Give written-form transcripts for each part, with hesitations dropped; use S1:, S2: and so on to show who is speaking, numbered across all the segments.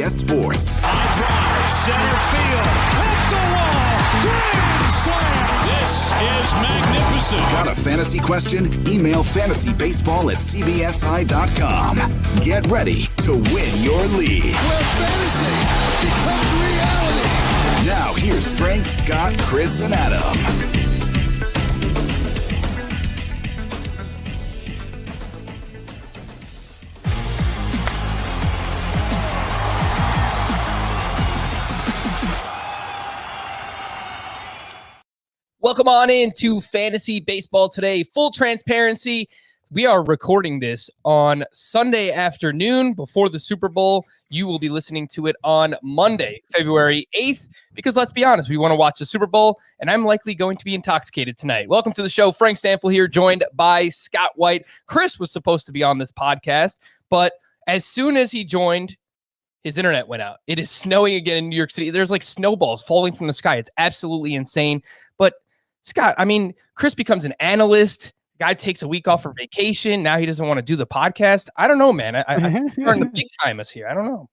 S1: CBS Sports.
S2: High drive, center field, hit the wall, grand slam. This is magnificent.
S1: Got a fantasy question? Email fantasybaseball@cbsi.com. Get ready to win your league.
S3: Where fantasy becomes reality.
S1: Now here's Frank, Scott, Chris, and Adam.
S4: Welcome on into Fantasy Baseball today. Full transparency, we are recording this on Sunday afternoon before the Super Bowl. You will be listening to it on Monday, February 8th, because let's be honest, we want to watch the Super Bowl, and I'm likely going to be intoxicated tonight. Welcome to the show. Frank Stanfield here, joined by Scott White. Chris was supposed to be on this podcast, but as soon as he joined, his internet went out. It is snowing again in New York City. There's like snowballs falling from the sky. It's absolutely insane. But Scott, I mean, Chris becomes an analyst. Guy takes a week off for vacation. Now he doesn't want to do the podcast. I don't know, man. I'm starting to big time us here. I don't know.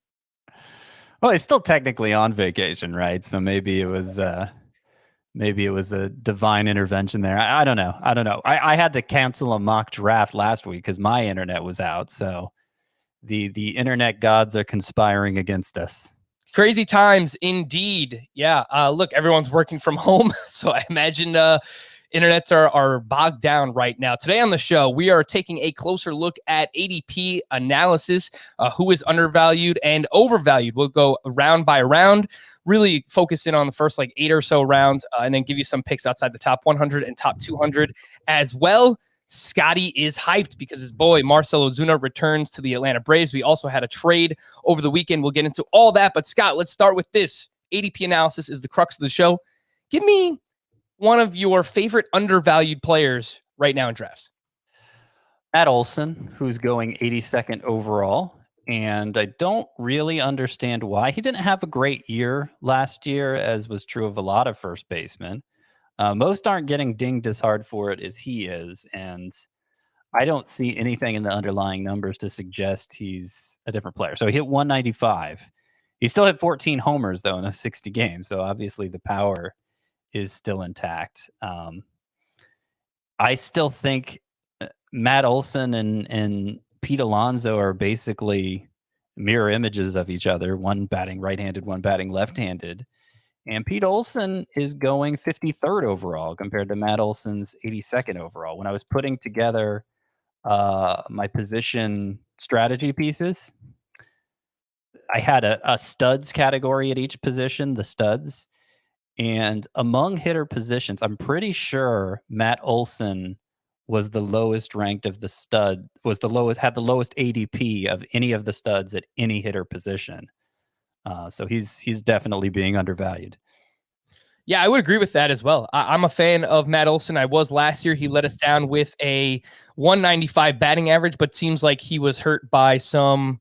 S5: Well, he's still technically on vacation, right? So maybe it was a divine intervention there. I don't know. I had to cancel a mock draft last week because my internet was out. So the internet gods are conspiring against us.
S4: Crazy times indeed. Yeah. Look, everyone's working from home. So I imagine internets are bogged down right now. Today on the show, we are taking a closer look at ADP Analysis, who is undervalued and overvalued. We'll go round by round, really focus in on the first 8 or so rounds, and then give you some picks outside the top 100 and top 200 as well. Scotty is hyped because his boy Marcell Ozuna returns to the Atlanta Braves. We also had a trade over the weekend. We'll get into all that. But Scott, let's start with this. ADP Analysis is the crux of the show. Give me one of your favorite undervalued players right now in drafts.
S5: Matt Olson, who's going 82nd overall. And I don't really understand why. He didn't have a great year last year, as was true of a lot of first basemen. Most aren't getting dinged as hard for it as he is, and I don't see anything in the underlying numbers to suggest he's a different player. So he hit 195. He still hit 14 homers, though, in those 60 games, so obviously the power is still intact. I still think Matt Olson and Pete Alonso are basically mirror images of each other, one batting right-handed, one batting left-handed. And Pete Olson is going 53rd overall compared to Matt Olson's 82nd overall. When I was putting together my position strategy pieces, I had a studs category at each position, the studs. And among hitter positions, I'm pretty sure Matt Olson was the lowest ranked of the stud, had the lowest ADP of any of the studs at any hitter position. So he's definitely being undervalued.
S4: Yeah, I would agree with that as well. I'm a fan of Matt Olson. I was last year. He let us down with a 195 batting average, but seems like he was hurt by some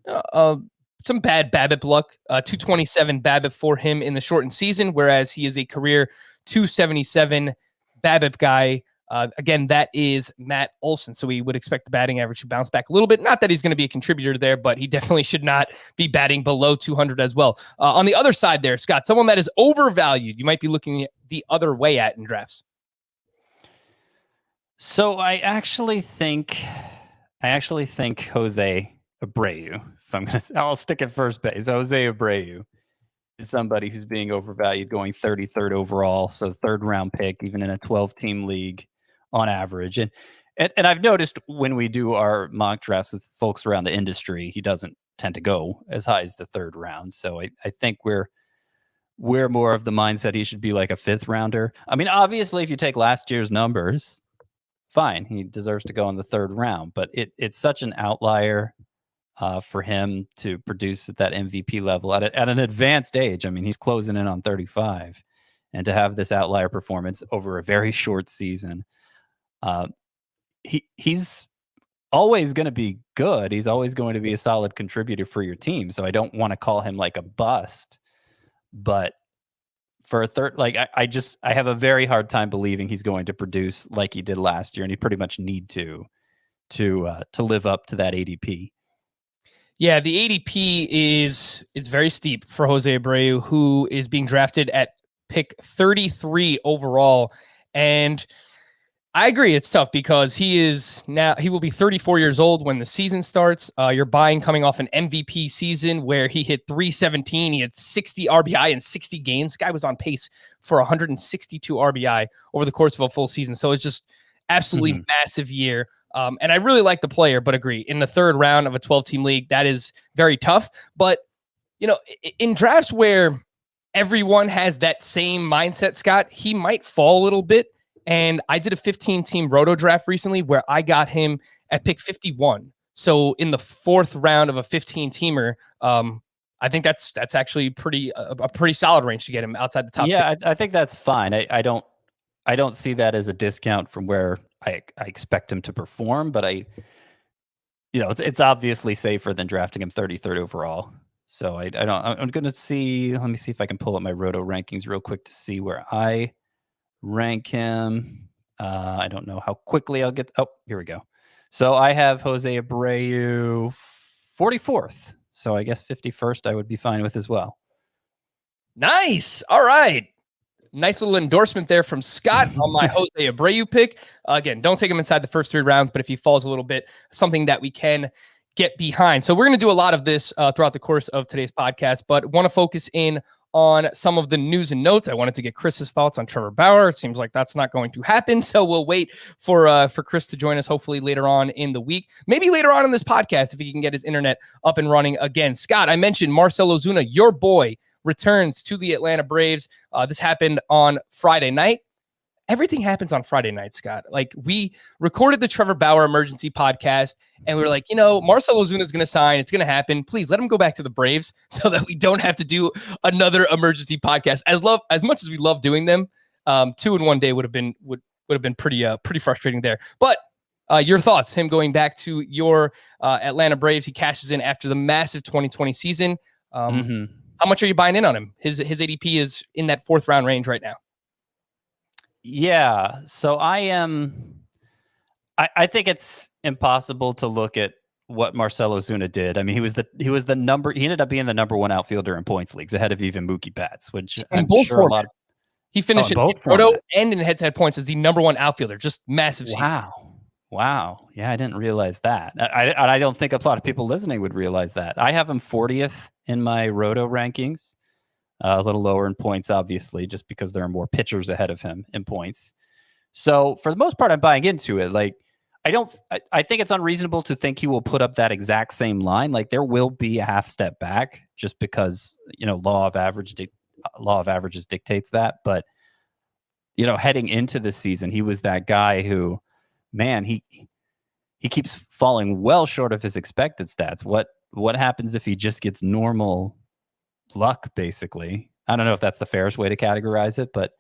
S4: bad BABIP luck. 227 BABIP for him in the shortened season, whereas he is a career 277 BABIP guy. Again, that is Matt Olson. So we would expect the batting average to bounce back a little bit. Not that he's going to be a contributor there, but he definitely should not be batting below 200 as well. On the other side there, Scott, someone that is overvalued, you might be looking the other way at in drafts.
S5: So I actually think Jose Abreu. I'll stick at first base. Jose Abreu is somebody who's being overvalued, going 33rd overall. So third round pick, even in a 12-team league on average. And I've noticed when we do our mock drafts with folks around the industry, he doesn't tend to go as high as the third round. So I think we're more of the mindset he should be like a fifth rounder. I mean, obviously, if you take last year's numbers, fine, he deserves to go in the third round. But it's such an outlier for him to produce at that MVP level at an advanced age. I mean, he's closing in on 35, and to have this outlier performance over a very short season, he's always going to be good. He's always going to be a solid contributor for your team. So I don't want to call him like a bust, but for a third, I have a very hard time believing he's going to produce like he did last year, and he pretty much need to live up to that ADP.
S4: Yeah, the ADP it's very steep for Jose Abreu, who is being drafted at pick 33 overall. And I agree, it's tough because he will be 34 years old when the season starts. You're buying coming off an MVP season where he hit 317. He had 60 RBI in 60 games. Guy was on pace for 162 RBI over the course of a full season. So it's just absolutely massive year. And I really like the player, but agree, in the third round of a 12-team league, that is very tough. But, in drafts where everyone has that same mindset, Scott, he might fall a little bit. And I did a 15-team roto draft recently where I got him at pick 51. So in the fourth round of a 15-teamer, I think that's actually a pretty solid range to get him outside the top.
S5: Yeah, I think that's fine. I don't see that as a discount from where I expect him to perform, but it's obviously safer than drafting him 33rd overall. So I'm going to see. Let me see if I can pull up my roto rankings real quick to see where I rank him. I don't know how quickly I'll get. Oh, here we go. So I have Jose Abreu 44th. So I guess 51st I would be fine with as well.
S4: Nice. All right. Nice little endorsement there from Scott on my Jose Abreu pick. Again, don't take him inside the first 3 rounds, but if he falls a little bit, something that we can get behind. So we're going to do a lot of this throughout the course of today's podcast, but want to focus in on some of the news and notes. I wanted to get Chris's thoughts on Trevor Bauer. It seems like that's not going to happen, so we'll wait for Khris to join us hopefully later on in the week. Maybe later on in this podcast if he can get his internet up and running again. Scott, I mentioned Marcell Ozuna, your boy, returns to the Atlanta Braves. This happened on Friday night. Everything happens on Friday night, Scott. Like, we recorded the Trevor Bauer emergency podcast, and we were like, Marcell Ozuna is going to sign. It's going to happen. Please let him go back to the Braves so that we don't have to do another emergency podcast. As much as we love doing them, 2 in one day would have been pretty frustrating there. But your thoughts? Him going back to your Atlanta Braves. He cashes in after the massive 2020 season. How much are you buying in on him? His ADP is in that 4th round range right now.
S5: Yeah, so I think it's impossible to look at what Marcell Ozuna did. I mean, he ended up being the number 1 outfielder in points leagues, ahead of even Mookie Betts, which I'm sure a lot of,
S4: he finished in roto and in head-to-head points as the number 1 outfielder. Just massive season.
S5: Wow. Yeah, I didn't realize that. I don't think a lot of people listening would realize that. I have him 40th in my roto rankings. A little lower in points, obviously, just because there are more pitchers ahead of him in points. So for the most part, I'm buying into it. Like, I think it's unreasonable to think he will put up that exact same line. Like, there will be a half step back just because, law of averages dictates that. But, heading into this season, he was that guy who, man, he keeps falling well short of his expected stats. What happens if he just gets normal luck, basically? I don't know if that's the fairest way to categorize it, but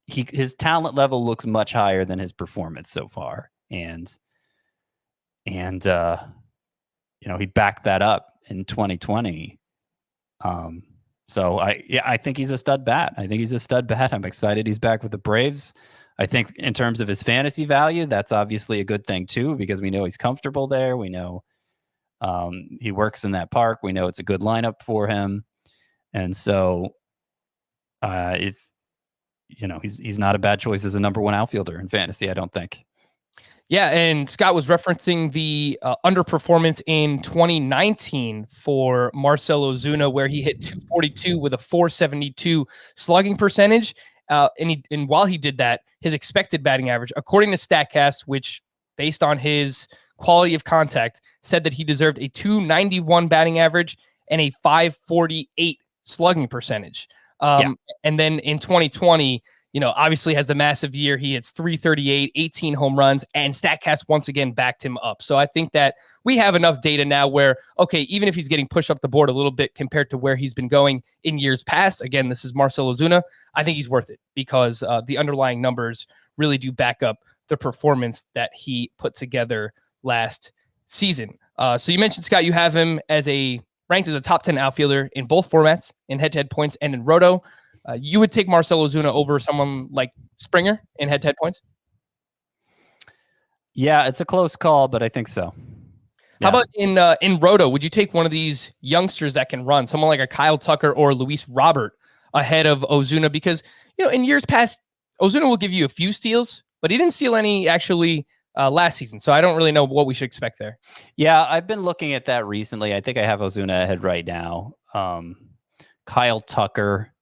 S5: his talent level looks much higher than his performance so far, and he backed that up in 2020. So I think he's a stud bat. I'm excited he's back with the Braves. I think in terms of his fantasy value, that's obviously a good thing too, because we know he's comfortable there. We know he works in that park. We know it's a good lineup for him. And so if he's not a bad choice as a number 1 outfielder in fantasy, I don't think.
S4: Yeah, and Scott was referencing the underperformance in 2019 for Marcell Ozuna, where he hit 242 with a 472 slugging percentage. And while he did that, his expected batting average, according to StatCast, which based on his quality of contact, said that he deserved a 291 batting average and a 548 slugging percentage. And then in 2020, obviously has the massive year. He hits 338, 18 home runs, and StatCast once again backed him up. So I think that we have enough data now where, okay, even if he's getting pushed up the board a little bit compared to where he's been going in years past, again, this is Marcell Ozuna, I think he's worth it because the underlying numbers really do back up the performance that he put together last season. So you mentioned, Scott, you have him ranked as a top 10 outfielder in both formats, in head-to-head points and in roto. You would take Marcell Ozuna over someone like Springer in head-to-head points?
S5: Yeah, it's a close call, but I think so.
S4: How about in Roto? Would you take one of these youngsters that can run, someone like a Kyle Tucker or Luis Robert ahead of Ozuna? Because, in years past, Ozuna will give you a few steals, but he didn't steal any actually last season. So I don't really know what we should expect there.
S5: Yeah, I've been looking at that recently. I think I have Ozuna ahead right now. Kyle Tucker.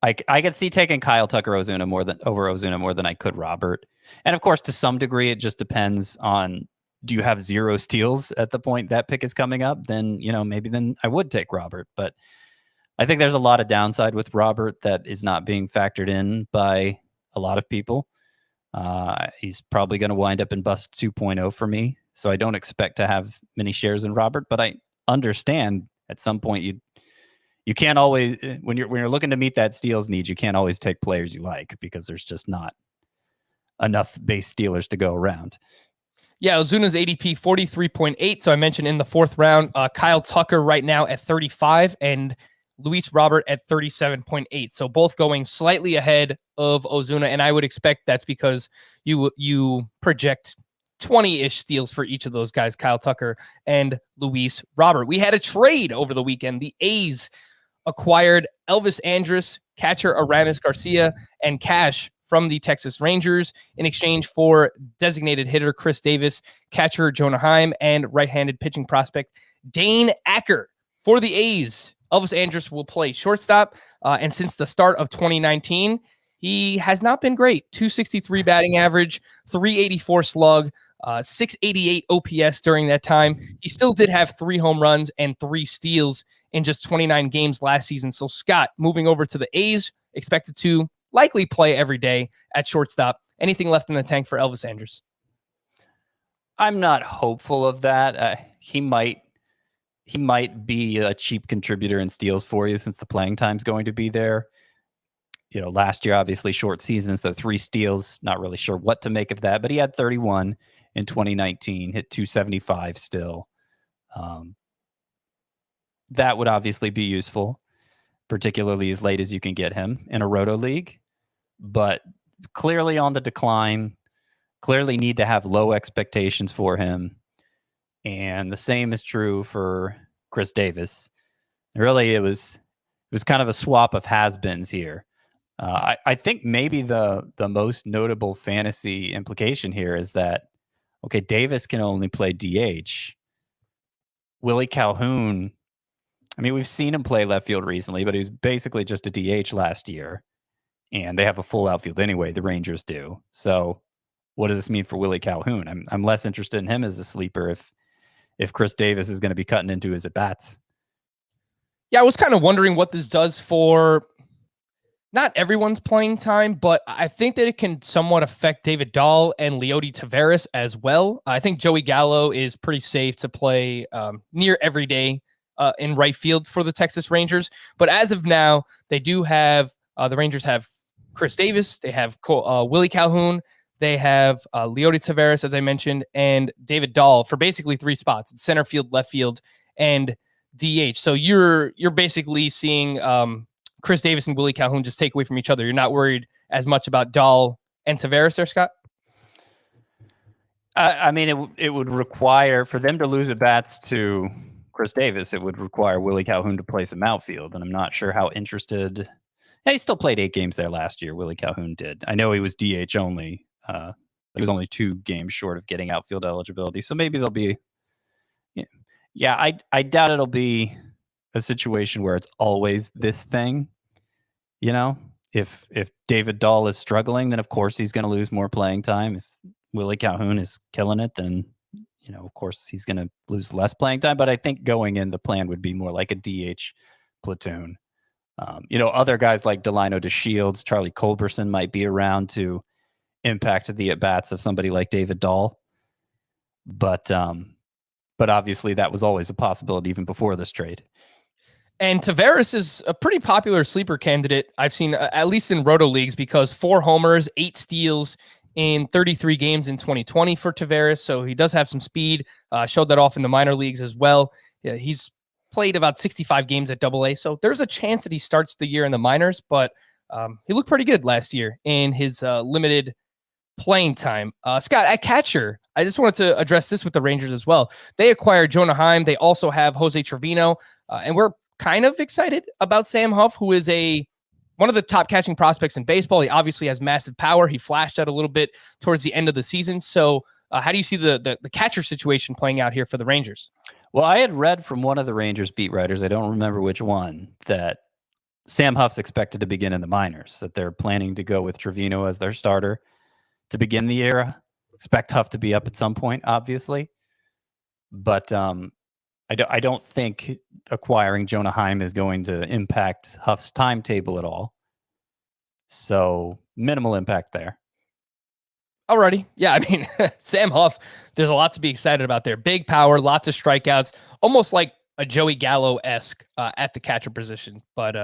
S5: I could see taking Kyle Tucker over Ozuna more than I could Robert. And of course, to some degree, it just depends on, do you have 0 steals at the point that pick is coming up? Then, maybe then I would take Robert. But I think there's a lot of downside with Robert that is not being factored in by a lot of people. He's probably going to wind up in bust 2.0 for me. So I don't expect to have many shares in Robert, but I understand at some point you can't always, when you're looking to meet that steals need, you can't always take players you like because there's just not enough base stealers to go around.
S4: Yeah, Ozuna's ADP 43.8. So I mentioned in the 4th round, Kyle Tucker right now at 35 and Luis Robert at 37.8. So both going slightly ahead of Ozuna. And I would expect that's because you project 20-ish steals for each of those guys, Kyle Tucker and Luis Robert. We had a trade over the weekend. The A's acquired Elvis Andrus, catcher Aramis Garcia, and cash from the Texas Rangers in exchange for designated hitter Khris Davis, catcher Jonah Heim, and right-handed pitching prospect Dane Acker. For the A's, Elvis Andrus will play shortstop, and since the start of 2019, he has not been great. 263 batting average, 384 slug, 688 OPS during that time. He still did have 3 home runs and 3 steals in just 29 games last season. So Scott, moving over to the A's, expected to likely play every day at shortstop. Anything left in the tank for Elvis Andrus?
S5: I'm not hopeful of that. He might be a cheap contributor in steals for you since the playing time's going to be there. Last year, obviously short seasons, though 3 steals, not really sure what to make of that, but he had 31 in 2019, hit 275 still. That would obviously be useful, particularly as late as you can get him in a Roto league, but clearly on the decline, clearly need to have low expectations for him. And the same is true for Khris Davis. Really, it was kind of a swap of has-beens here. I think maybe the most notable fantasy implication here is that, okay, Davis can only play DH. Willie Calhoun, I mean, we've seen him play left field recently, but he was basically just a DH last year. And they have a full outfield anyway, the Rangers do. So what does this mean for Willie Calhoun? I'm less interested in him as a sleeper if Khris Davis is going to be cutting into his at-bats.
S4: Yeah, I was kind of wondering what this does for not everyone's playing time, but I think that it can somewhat affect David Dahl and Leody Taveras as well. I think Joey Gallo is pretty safe to play near every day in right field for the Texas Rangers. But as of now, they do have the Rangers have Khris Davis, they have Willie Calhoun, they have Leody Taveras, as I mentioned, and David Dahl for basically 3 spots: it's center field, left field, and DH. So you're basically seeing Khris Davis and Willie Calhoun just take away from each other. You're not worried as much about Dahl and Taveras there, Scott?
S5: I mean, it would require, for them to lose at bats to Khris Davis, it would require Willie Calhoun to play some outfield, and I'm not sure how interested. Yeah, he still played 8 games there last year. Willie Calhoun did. I know he was DH only. He was only 2 games short of getting outfield eligibility, so maybe there'll be. Yeah, I doubt it'll be a situation where it's always this thing. If David Dahl is struggling, then of course he's going to lose more playing time. If Willie Calhoun is killing it, then of course he's going to lose less playing time. But I think going in, the plan would be more like a DH platoon. Other guys like Delino DeShields, Charlie Culberson might be around to impact the at-bats of somebody like David Dahl. But obviously that was always a possibility even before this trade.
S4: And Taveras is a pretty popular sleeper candidate I've seen, at least in Roto leagues, because 4 homers, 8 steals in 33 games in 2020 for Taveras. So he does have some speed, showed that off in the minor leagues as well. Yeah, he's played about 65 games at AA. So there's a chance that he starts the year in the minors, but he looked pretty good last year in his limited playing time. Scott, at catcher, I just wanted to address this with the Rangers as well. They acquired Jonah Heim. They also have Jose Trevino, and we're kind of excited about Sam Huff, who is one of the top catching prospects in baseball. He obviously has massive power. He flashed out a little bit towards the end of the season. So how do you see the catcher situation playing out here for the Rangers?
S5: Well, I had read from one of the Rangers beat writers, I don't remember which one, that Sam Huff's expected to begin in the minors, that they're planning to go with Trevino as their starter to begin the era. Expect Huff to be up at some point, obviously. But I don't think acquiring Jonah Heim is going to impact Huff's timetable at all. So minimal impact there.
S4: Alrighty. Yeah, I mean, Sam Huff, there's a lot to be excited about there. Big power, lots of strikeouts, almost like a Joey Gallo-esque at the catcher position. But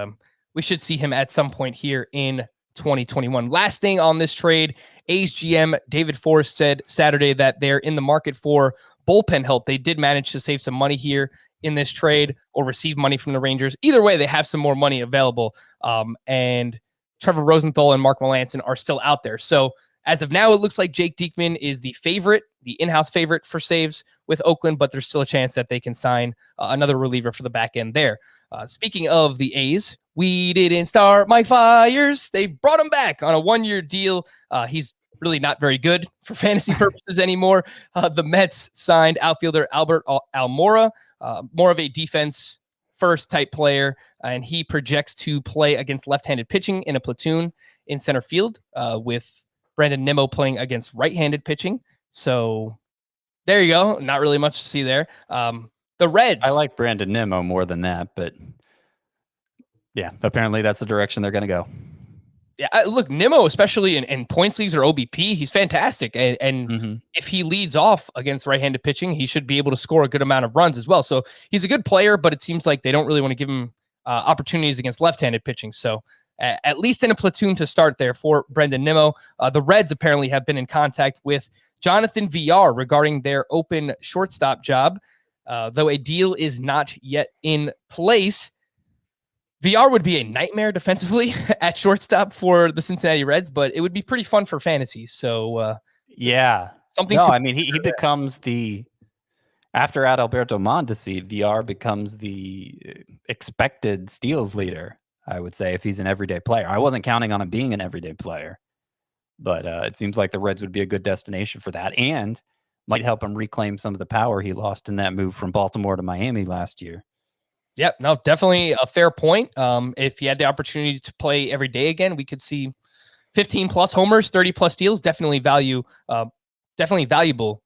S4: we should see him at some point here in 2021. Last thing on this trade, A's GM David Forst said Saturday that they're in the market for bullpen help. They did manage to save some money here in this trade or receive money from the Rangers. Either way, they have some more money available. And Trevor Rosenthal and Mark Melancon are still out there. So as of now, it looks like Jake Diekman is the favorite, the in-house favorite for saves with Oakland, but there's still a chance that they can sign another reliever for the back end there. Speaking of the A's, we didn't start Mike Fiers. They brought him back on a 1-year deal. He's really not very good for fantasy purposes anymore. The Mets signed outfielder Albert Almora, more of a defense first type player, and he projects to play against left-handed pitching in a platoon in center field with Brandon Nimmo playing against right-handed pitching. So there you go. Not really much to see there. The Reds.
S5: I like Brandon Nimmo more than that, but yeah, apparently that's the direction they're going to go.
S4: Yeah, look, Nimmo, especially in points leagues or OBP, he's fantastic. And if he leads off against right-handed pitching, he should be able to score a good amount of runs as well. So he's a good player, but it seems like they don't really want to give him opportunities against left-handed pitching. So at least in a platoon to start there for Brendan Nimmo. The Reds apparently have been in contact with Jonathan Villar regarding their open shortstop job, though a deal is not yet in place. Villar would be a nightmare defensively at shortstop for the Cincinnati Reds, but it would be pretty fun for fantasy. So
S5: yeah,
S4: something.
S5: No, I mean he becomes after Adalberto Mondesi, Villar becomes the expected steals leader. I would say if he's an everyday player. I wasn't counting on him being an everyday player, but it seems like the Reds would be a good destination for that and might help him reclaim some of the power he lost in that move from Baltimore to Miami last year.
S4: Yep, no, definitely a fair point. If he had the opportunity to play every day again, we could see 15 plus homers, 30 plus steals. Definitely valuable,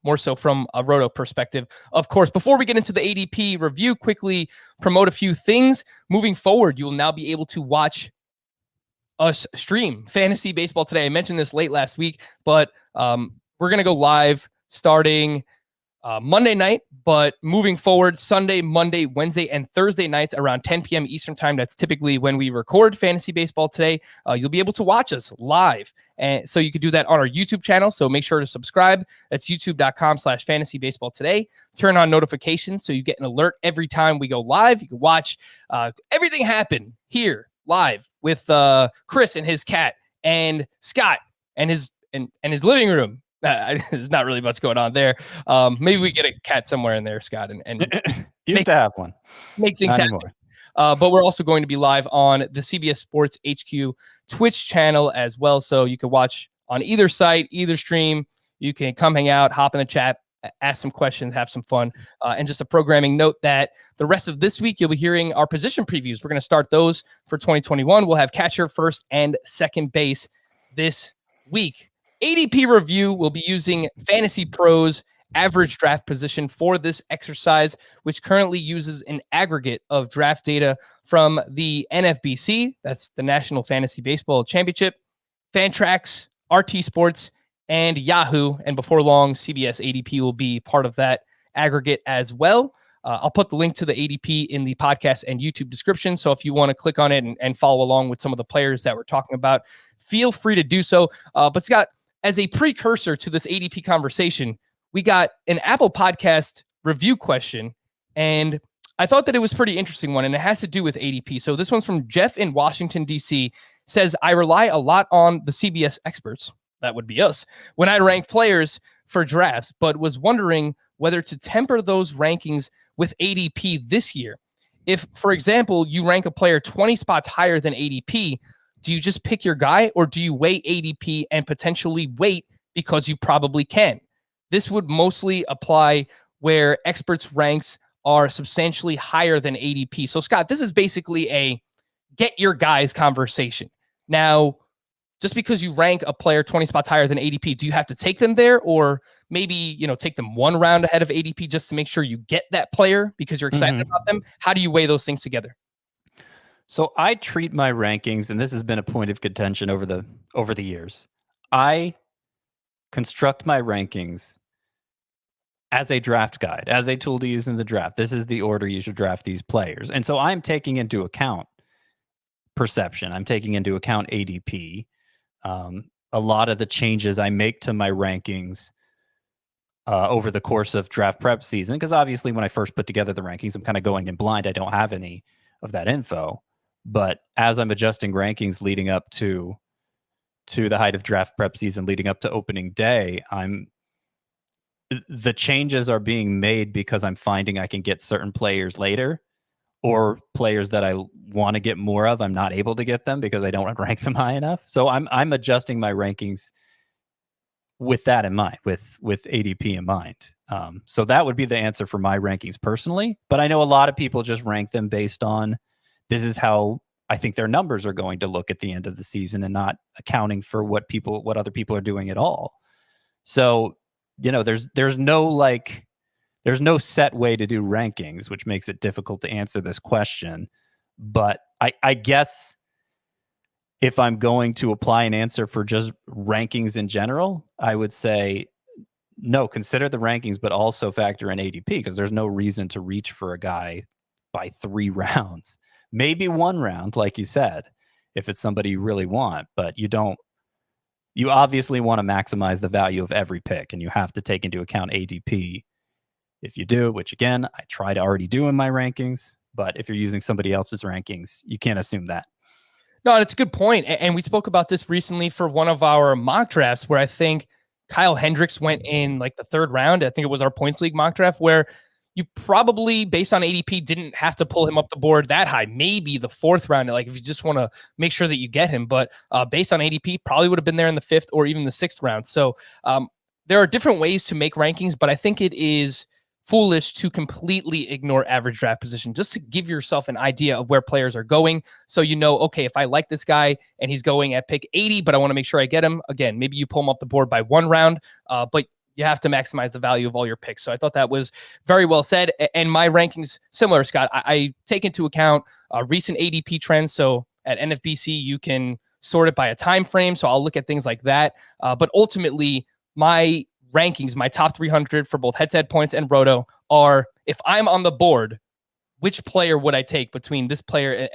S4: more so from a roto perspective. Of course, before we get into the ADP review, quickly promote a few things. Moving forward, you will now be able to watch us stream Fantasy Baseball Today. I mentioned this late last week, but we're going to go live starting Monday night, but moving forward, Sunday, Monday, Wednesday, and Thursday nights around 10 p.m. Eastern time. That's typically when we record Fantasy Baseball Today. You'll be able to watch us live. And so you can do that on our YouTube channel. So make sure to subscribe. That's youtube.com/Fantasy Baseball Today. Turn on notifications so you get an alert every time we go live. You can watch everything happen here live with Khris and his cat and Scott and his living room. There's not really much going on there. Maybe we get a cat somewhere in there, Scott, and
S5: used to have one.
S4: Make things happen. But we're also going to be live on the CBS Sports HQ Twitch channel as well. So you can watch on either site, either stream. You can come hang out, hop in the chat, ask some questions, have some fun. And just a programming note that the rest of this week, you'll be hearing our position previews. We're going to start those for 2021. We'll have catcher, first, and second base this week. ADP review will be using Fantasy Pros average draft position for this exercise, which currently uses an aggregate of draft data from the NFBC, that's the National Fantasy Baseball Championship, Fantrax, RT Sports, and Yahoo. And before long, CBS ADP will be part of that aggregate as well. I'll put the link to the ADP in the podcast and YouTube description. So if you want to click on it and follow along with some of the players that we're talking about, feel free to do so. But Scott, as a precursor to this ADP conversation, we got an Apple Podcast review question, and I thought that it was a pretty interesting one, and it has to do with ADP. So this one's from Jeff in Washington, D.C., says, I rely a lot on the CBS experts. that would be us, when I rank players for drafts, but was wondering whether to temper those rankings with ADP this year. If, for example, you rank a player 20 spots higher than ADP, do you just pick your guy, or do you weigh ADP and potentially wait because you probably can? This would mostly apply where experts' ranks are substantially higher than ADP. So, Scott, this is basically a get your guys conversation. Now, just because you rank a player 20 spots higher than ADP, do you have to take them there, or maybe, take them one round ahead of ADP just to make sure you get that player because you're excited about them? How do you weigh those things together?
S5: So I treat my rankings, and this has been a point of contention over the years. I construct my rankings as a draft guide, as a tool to use in the draft. This is the order you should draft these players. And so I'm taking into account perception. I'm taking into account ADP. A lot of the changes I make to my rankings over the course of draft prep season, because obviously when I first put together the rankings, I'm kind of going in blind. I don't have any of that info. But as I'm adjusting rankings leading up to the height of draft prep season, leading up to opening day, the changes are being made because I'm finding I can get certain players later, or players that I want to get more of, I'm not able to get them because I don't rank them high enough. So I'm adjusting my rankings with that in mind, with ADP in mind. So that would be the answer for my rankings personally. But I know a lot of people just rank them based on, this is how I think their numbers are going to look at the end of the season, and not accounting for what other people are doing at all. So, there's no set way to do rankings, which makes it difficult to answer this question. But I guess if I'm going to apply an answer for just rankings in general, I would say, no, consider the rankings, but also factor in ADP, because there's no reason to reach for a guy by 3 rounds. Maybe 1 round, like you said, if it's somebody you really want, but you obviously want to maximize the value of every pick, and you have to take into account ADP. If you do, which again, I try to already do in my rankings, but if you're using somebody else's rankings, you can't assume that.
S4: No, it's a good point. And we spoke about this recently for one of our mock drafts, where I think Kyle Hendricks went in like the 3rd round. I think it was our points league mock draft, where you probably, based on ADP, didn't have to pull him up the board that high. Maybe the 4th round, like if you just want to make sure that you get him. But based on ADP, probably would have been there in the 5th or even the 6th round. So there are different ways to make rankings, but I think it is foolish to completely ignore average draft position, just to give yourself an idea of where players are going. So, okay, if I like this guy and he's going at pick 80, but I want to make sure I get him, again, maybe you pull him up the board by 1 round, but you have to maximize the value of all your picks. So I thought that was very well said. And my rankings, similar, Scott, I take into account recent ADP trends. So at NFBC, you can sort it by a time frame. So I'll look at things like that. But ultimately, my rankings, my top 300 for both head-to-head points and roto, are, if I'm on the board, which player would I take between this player,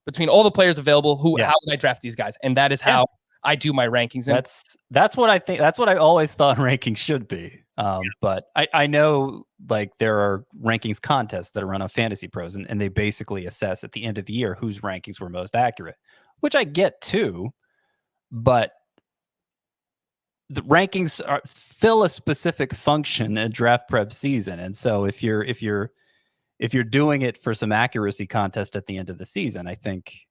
S4: between all the players available, how would I draft these guys? And that is how I do my rankings. And
S5: that's what I think. That's what I always thought rankings should be. But I know there are rankings contests that are run on Fantasy Pros, and they basically assess at the end of the year whose rankings were most accurate, which I get too, but the rankings fill a specific function in draft prep season. And so if you're doing it for some accuracy contest at the end of the season, I think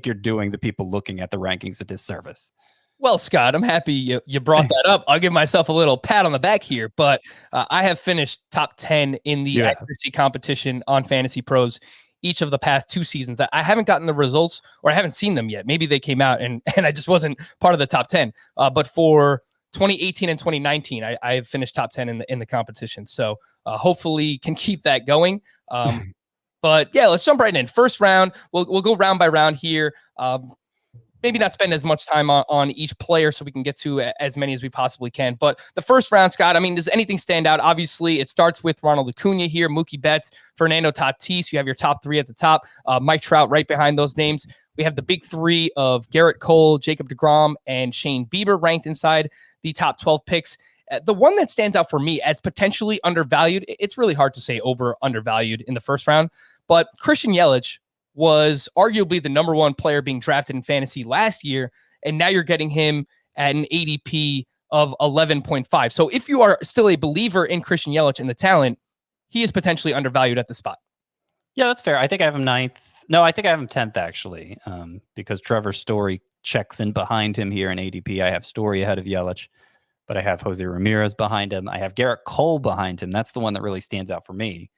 S5: you're doing the people looking at the rankings a disservice.
S4: Well, Scott, I'm happy you brought that up. I'll give myself a little pat on the back here, but I have finished top 10 in the accuracy competition on Fantasy Pros each of the past 2 seasons. I haven't gotten the results, or I haven't seen them yet. Maybe they came out and I just wasn't part of the top 10. But for 2018 and 2019, I have finished top 10 in the competition. So hopefully can keep that going. But yeah, let's jump right in. First round, we'll go round by round here. Maybe not spend as much time on each player so we can get to as many as we possibly can. But the first round, Scott, I mean, does anything stand out? Obviously, it starts with Ronald Acuna here, Mookie Betts, Fernando Tatis. You have your top 3 at the top. Mike Trout right behind those names. We have the big 3 of Garrett Cole, Jacob deGrom, and Shane Bieber ranked inside the top 12 picks. The one that stands out for me as potentially undervalued, it's really hard to say undervalued in the first round, but Christian Yelich was arguably the number 1 player being drafted in fantasy last year, and now you're getting him at an ADP of 11.5. So if you are still a believer in Christian Yelich and the talent, he is potentially undervalued at the spot.
S5: Yeah, that's fair. I think I have him 9th. No, I think I have him 10th, actually, because Trevor Story checks in behind him here in ADP. I have Story ahead of Yelich, but I have Jose Ramirez behind him. I have Garrett Cole behind him. That's the one that really stands out for me.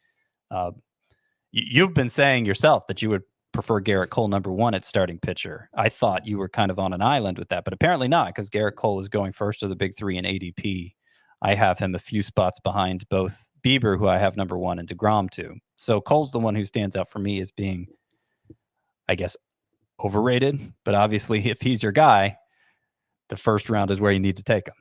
S5: You've been saying yourself that you would prefer Garrett Cole number 1 at starting pitcher. I thought you were kind of on an island with that, but apparently not, because Garrett Cole is going first of the big 3 in ADP. I have him a few spots behind both Bieber, who I have number 1, and DeGrom 2. So Cole's the one who stands out for me as being, I guess, overrated. But obviously, if he's your guy, the first round is where you need to take him.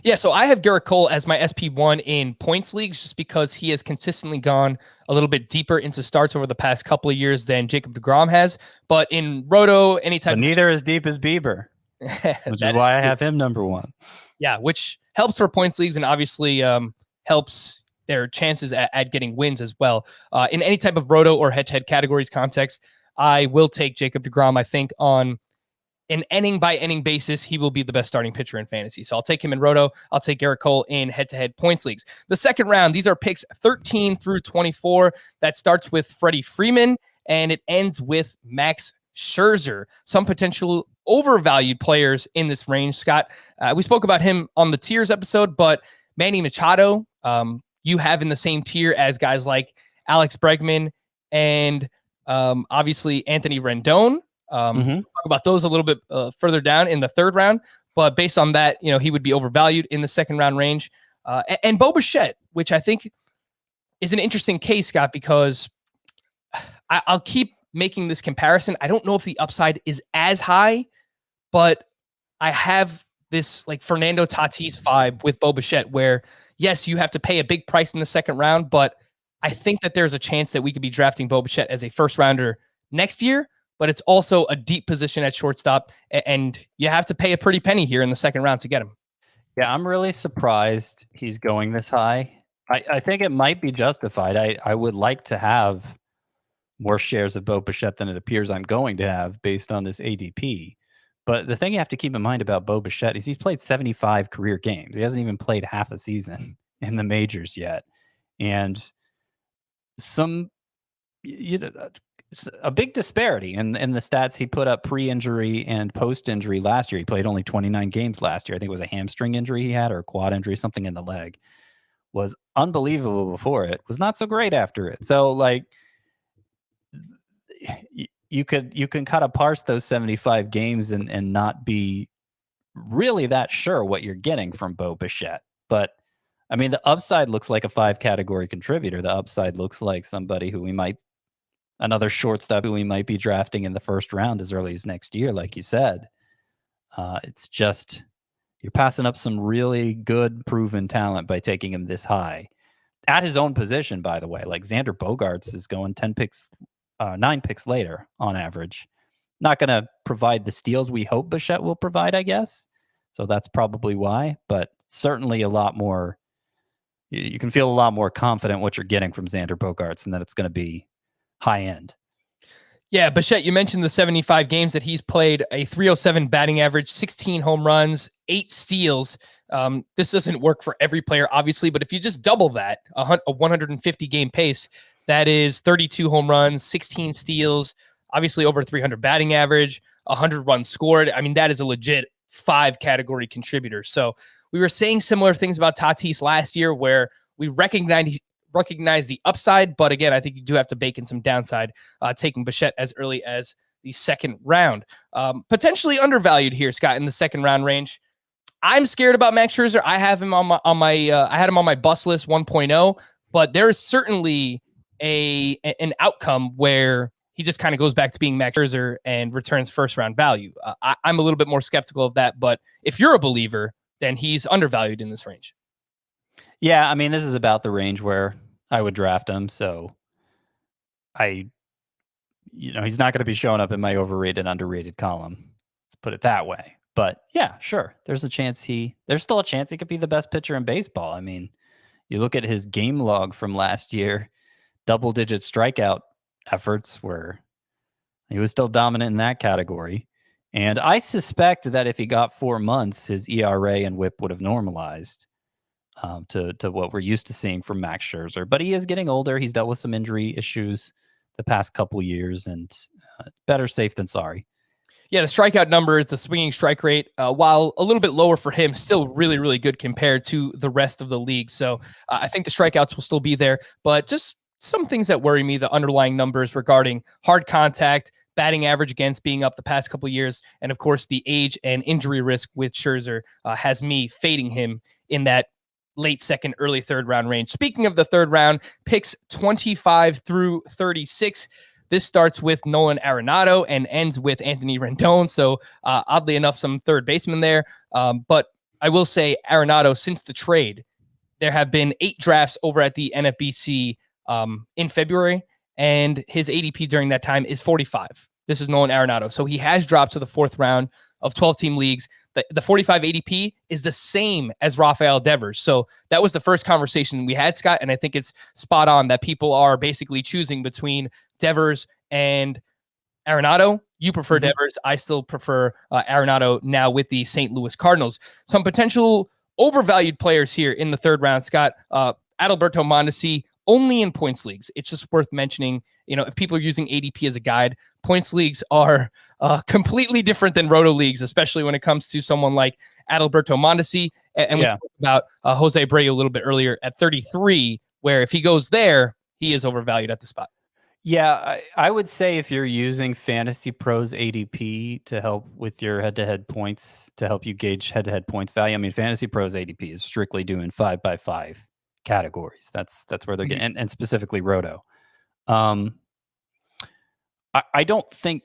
S4: Yeah, so I have Garrett Cole as my SP1 in points leagues just because he has consistently gone a little bit deeper into starts over the past couple of years than Jacob DeGrom has. But in Roto, anytime...
S5: neither as deep as Bieber, which is why I have him number 1.
S4: Yeah, which helps for points leagues and obviously helps their chances at getting wins as well. In any type of Roto or head-to-head categories context, I will take Jacob DeGrom. I think on an inning-by-inning basis, he will be the best starting pitcher in fantasy. So I'll take him in Roto. I'll take Garrett Cole in head-to-head points leagues. The second round, these are picks 13 through 24. That starts with Freddie Freeman, and it ends with Max Scherzer. Some potential overvalued players in this range. Scott, we spoke about him on the tiers episode, but Manny Machado, you have in the same tier as guys like Alex Bregman and obviously Anthony Rendon. Talk about those a little bit further down in the third round, but based on that, he would be overvalued in the second round range. And Bo Bichette, which I think is an interesting case, Scott, because I'll keep making this comparison. I don't know if the upside is as high, but I have this like Fernando Tatis vibe with Bo Bichette where, yes, you have to pay a big price in the second round, but I think that there's a chance that we could be drafting Bo Bichette as a first rounder next year, but it's also a deep position at shortstop, and you have to pay a pretty penny here in the second round to get him.
S5: Yeah, I'm really surprised he's going this high. I think it might be justified. I would like to have more shares of Bo Bichette than it appears I'm going to have based on this ADP. But the thing you have to keep in mind about Bo Bichette is he's played 75 career games. He hasn't even played half a season in the majors yet. And a big disparity in the stats he put up pre-injury and post-injury last year. He played only 29 games last year. I think it was a hamstring injury he had or a quad injury, something in the leg. Was unbelievable before it. Was not so great after it. So, like, you can kind of parse those 75 games and not be really that sure what you're getting from Bo Bichette. But I mean, the upside looks like a 5-category contributor. The upside looks like somebody who another shortstop who we might be drafting in the first round as early as next year, like you said. It's just, you're passing up some really good proven talent by taking him this high. At his own position, by the way, like Xander Bogaerts is going 9 picks later on average. Not going to provide the steals we hope Bichette will provide, I guess. So that's probably why, but certainly a lot more. You can feel a lot more confident what you're getting from Xander Bogaerts and that it's going to be high end.
S4: Yeah, Bichette, you mentioned the 75 games that he's played, a 307 batting average, 16 home runs, 8 steals. This doesn't work for every player, obviously, but if you just double that, a 150 game pace, that is 32 home runs, 16 steals, obviously over 300 batting average, 100 runs scored. I mean, that is a legit 5-category contributor. So we were saying similar things about Tatis last year where we recognize the upside, but again, I think you do have to bake in some downside, taking Bichette as early as the second round. Potentially undervalued here, Scott, in the second round range. I'm scared about Max Scherzer. I have him I had him on my bust list 1.0, but there is certainly an outcome where he just kind of goes back to being Max Scherzer and returns first round value. I'm a little bit more skeptical of that, but if you're a believer, then he's undervalued in this range.
S5: Yeah, I mean, this is about the range where I would draft him. So he's not going to be showing up in my overrated, underrated column. Let's put it that way. But yeah, sure. There's still a chance he could be the best pitcher in baseball. I mean, you look at his game log from last year, double-digit strikeout efforts where he was still dominant in that category. And I suspect that if he got 4 months, his ERA and WHIP would have normalized to what we're used to seeing from Max Scherzer. But he is getting older. He's dealt with some injury issues the past couple years, and better safe than sorry.
S4: Yeah, the strikeout numbers, the swinging strike rate, while a little bit lower for him, still really, really good compared to the rest of the league. So I think the strikeouts will still be there, but just some things that worry me, the underlying numbers regarding hard contact, batting average against being up the past couple of years, and of course the age and injury risk with Scherzer has me fading him in that late second, early third round range. Speaking of the third round, picks 25 through 36. This starts with Nolan Arenado and ends with Anthony Rendon. So oddly enough, some third baseman there. But I will say Arenado, since the trade, there have been 8 drafts over at the NFBC in February, and his ADP during that time is 45. This is Nolan Arenado. So he has dropped to the 4th round of 12-team leagues. The 45 ADP is the same as Rafael Devers. So that was the first conversation we had, Scott, and I think it's spot on that people are basically choosing between Devers and Arenado. You prefer Devers. I still prefer Arenado now with the St. Louis Cardinals. Some potential overvalued players here in the 3rd round, Scott. Adalberto Mondesi, only in points leagues. It's just worth mentioning, if people are using ADP as a guide, points leagues are completely different than roto leagues, especially when it comes to someone like Adalberto Mondesi. And we spoke about Jose Abreu a little bit earlier at 33, where if he goes there, he is overvalued at the spot.
S5: Yeah, I would say if you're using Fantasy Pros ADP to help with your head-to-head points, to help you gauge head-to-head points value, I mean, Fantasy Pros ADP is strictly doing 5x5 categories. That's where they're getting, and specifically roto. I don't think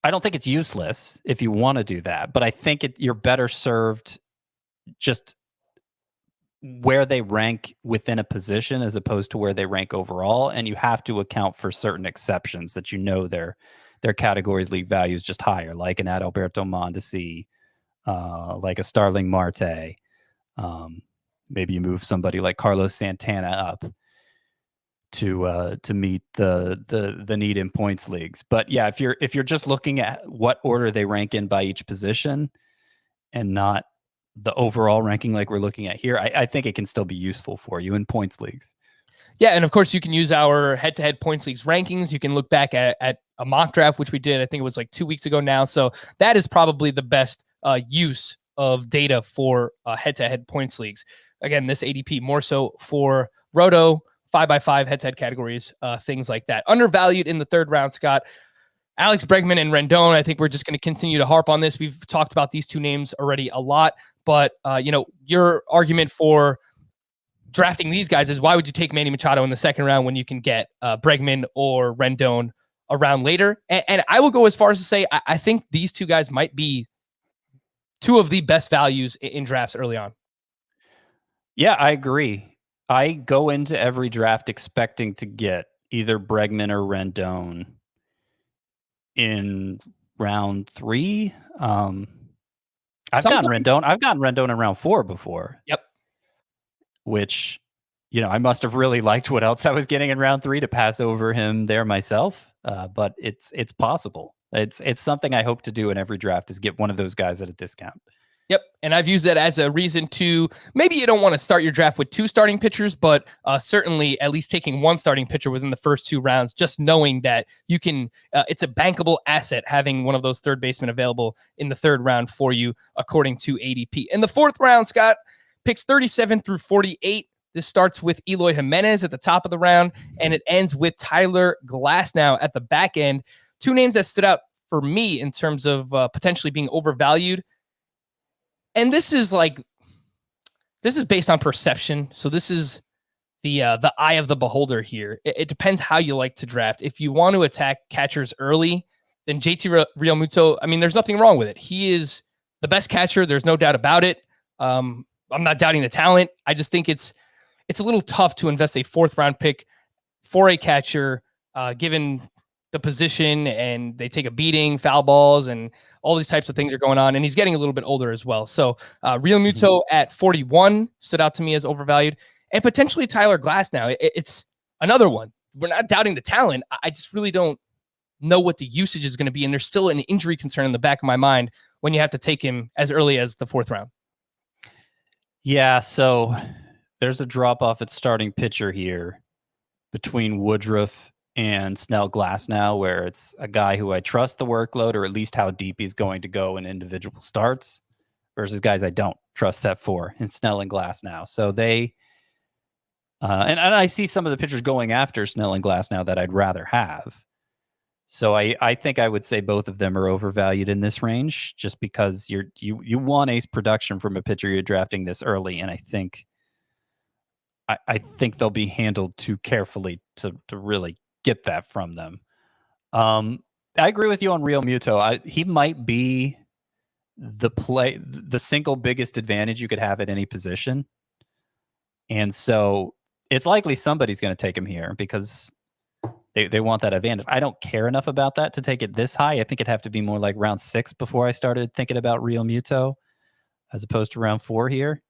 S5: it's useless if you want to do that, but I think you're better served just where they rank within a position as opposed to where they rank overall. And you have to account for certain exceptions that their categories league values just higher, like an Adalberto Mondesi, like a Starling Marte. Maybe you move somebody like Carlos Santana up to meet the need in points leagues. But yeah, if you're just looking at what order they rank in by each position and not the overall ranking like we're looking at here, I think it can still be useful for you in points leagues.
S4: Yeah, and of course you can use our head-to-head points leagues rankings. You can look back at a mock draft, which we did, I think it was like 2 weeks ago now. So that is probably the best use of data for head-to-head points leagues. Again, this ADP more so for roto, 5x5 head-to-head categories, things like that. Undervalued in the 3rd round, Scott. Alex Bregman and Rendon, I think we're just going to continue to harp on this. We've talked about these 2 names already a lot, but your argument for drafting these guys is, why would you take Manny Machado in the 2nd round when you can get Bregman or Rendon a round later? And I will go as far as to say, I think these 2 guys might be 2 of the best values in drafts early on.
S5: Yeah, I agree. I go into every draft expecting to get either Bregman or Rendon in round 3. I've gotten Rendon in round 4 before.
S4: Yep.
S5: Which, I must have really liked what else I was getting in round 3 to pass over him there myself. But it's possible. It's something I hope to do in every draft, is get one of those guys at a discount.
S4: Yep. And I've used that as a reason to, maybe you don't want to start your draft with 2 starting pitchers, but certainly at least taking 1 starting pitcher within the first 2 rounds, just knowing that you can, it's a bankable asset having one of those third basemen available in the 3rd round for you, according to ADP. In the 4th round, Scott, picks 37 through 48. This starts with Eloy Jimenez at the top of the round, and it ends with Tyler Glasnow at the back end. 2 names that stood out for me in terms of potentially being overvalued. And this is based on perception. So this is the eye of the beholder here. It depends how you like to draft. If you want to attack catchers early, then JT Realmuto, I mean, there's nothing wrong with it. He is the best catcher. There's no doubt about it. I'm not doubting the talent. I just think it's a little tough to invest a 4th round pick for a catcher, given the position, and they take a beating, foul balls, and all these types of things are going on. And he's getting a little bit older as well. So Realmuto at 41 stood out to me as overvalued, and potentially Tyler Glasnow. It's another one. We're not doubting the talent. I just really don't know what the usage is going to be. And there's still an injury concern in the back of my mind when you have to take him as early as the 4th round.
S5: Yeah, so there's a drop-off at starting pitcher here between Woodruff and Snell Glasnow, where it's a guy who I trust the workload, or at least how deep he's going to go in individual starts, versus guys I don't trust that for in Snell and Glasnow. So they, and I see some of the pitchers going after Snell and Glasnow that I'd rather have. So I think I would say both of them are overvalued in this range, just because you want ace production from a pitcher you're drafting this early, and I think they'll be handled too carefully to really get that from them. I agree with you on Real Muto. He might be the single biggest advantage you could have at any position, and so it's likely somebody's going to take him here because they want that advantage. I don't care enough about that to take it this high. I think it'd have to be more like round 6 before I started thinking about Real Muto, as opposed to round 4 here.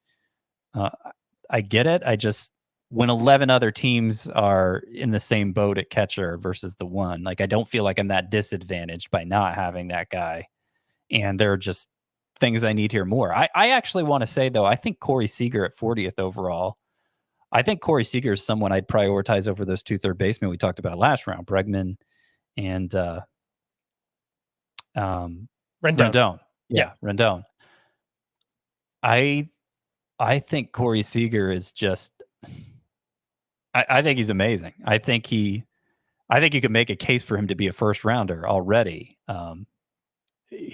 S5: I get it. I just, when 11 other teams are in the same boat at catcher versus the one, like, I don't feel like I'm that disadvantaged by not having that guy. And there are just things I need here more. I actually want to say, though, I think Corey Seager at 40th overall, I think Corey Seager is someone I'd prioritize over those 2 third basemen we talked about last round, Bregman and Rendon. Yeah, Rendon. I think Corey Seager is just, I think he's amazing. I think you could make a case for him to be a first rounder already.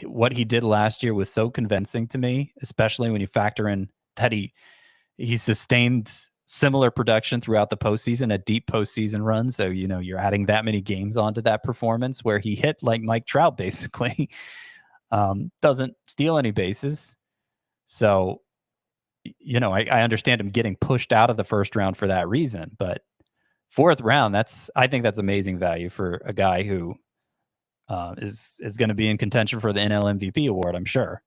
S5: What he did last year was so convincing to me, especially when you factor in that he sustained similar production throughout the postseason, a deep postseason run. So, you're adding that many games onto that performance where he hit like Mike Trout, basically. Doesn't steal any bases. So, I understand him getting pushed out of the first round for that reason, but 4th round, I think that's amazing value for a guy who is going to be in contention for the NL MVP award, I'm sure.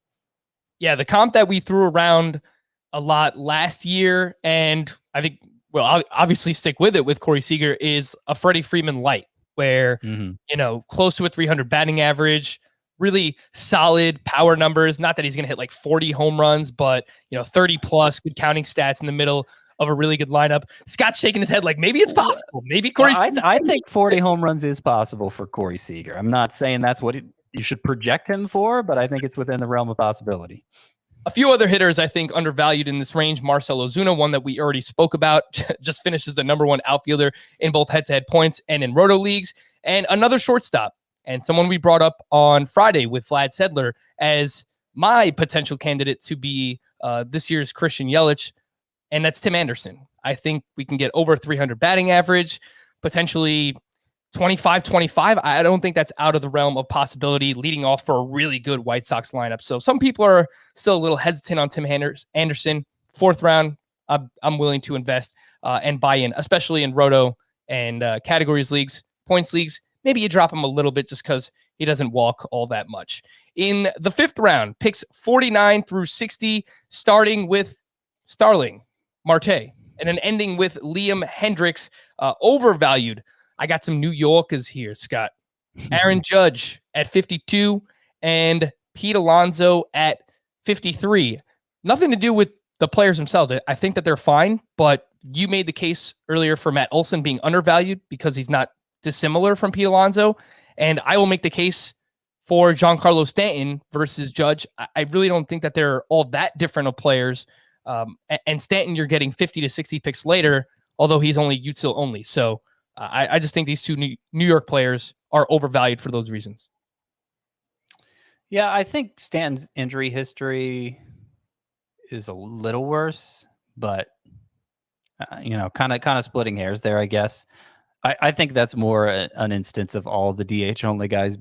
S4: Yeah, the comp that we threw around a lot last year, and I think I'll obviously stick with it with Corey Seager, is a Freddie Freeman light, where, close to a 300 batting average, really solid power numbers. Not that he's going to hit like 40 home runs, but 30 plus, good counting stats in the middle of a really good lineup. Scott's shaking his head like maybe it's possible. Maybe Corey.
S5: I think 40 home runs is possible for Corey Seager. I'm not saying that's what you should project him for, but I think it's within the realm of possibility.
S4: A few other hitters I think undervalued in this range. Marcell Ozuna, one that we already spoke about, just finishes the #1 outfielder in both head-to-head points and in roto leagues. And another shortstop, and someone we brought up on Friday with Vlad Sedler as my potential candidate to be this year's Christian Yelich, and that's Tim Anderson. I think we can get over 300 batting average, potentially 25. I don't think that's out of the realm of possibility, leading off for a really good White Sox lineup. So some people are still a little hesitant on Tim Anderson. 4th round, I'm willing to invest and buy in, especially in roto and categories leagues, points leagues. Maybe you drop him a little bit just because he doesn't walk all that much. In the 5th round, picks 49 through 60, starting with Starling Marte and then ending with Liam Hendricks, overvalued. I got some New Yorkers here, Scott. Aaron Judge at 52 and Pete Alonso at 53. Nothing to do with the players themselves. I think that they're fine, but you made the case earlier for Matt Olson being undervalued because he's not dissimilar from Pete Alonso. And I will make the case for Giancarlo Stanton versus Judge. I really don't think that they're all that different of players. And Stanton, you're getting 50 to 60 picks later, although he's only util only. So I just think these two New York players are overvalued for those reasons.
S5: Yeah, I think Stanton's injury history is a little worse, but kind of splitting hairs there, I guess. I think that's more an instance of all the DH only guys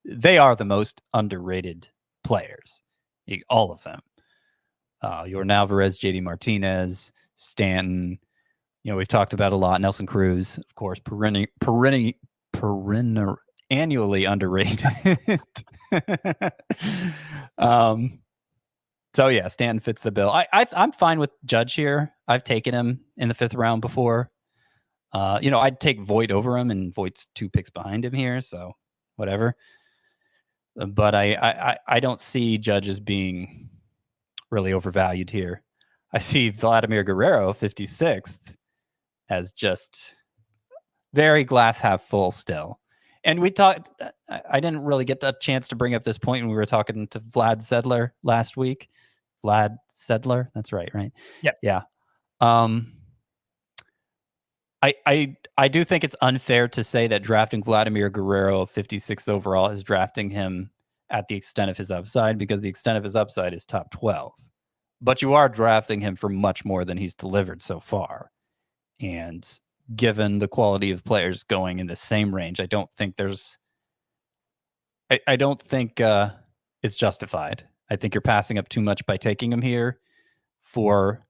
S5: they are the most underrated players, all of them. Yordan Alvarez, JD Martinez, Stanton. We've talked about a lot. Nelson Cruz, of course, annually underrated. So yeah, Stanton fits the bill. I'm fine with Judge here. I've taken him in the 5th round before. I'd take Voit over him, and Voigt's 2 picks behind him here. So whatever. But I don't see Judge as being really overvalued here. I see Vladimir Guerrero, 56th, as just very glass half full still. And we talked, I didn't really get a chance to bring up this point when we were talking to Vlad Sedler last week. Vlad Sedler, that's right?
S4: Yep.
S5: Yeah. I do think it's unfair to say that drafting Vladimir Guerrero 56th overall is drafting him at the extent of his upside, because the extent of his upside is top 12. But you are drafting him for much more than he's delivered so far. And given the quality of players going in the same range, I don't think it's justified. I think you're passing up too much by taking him here for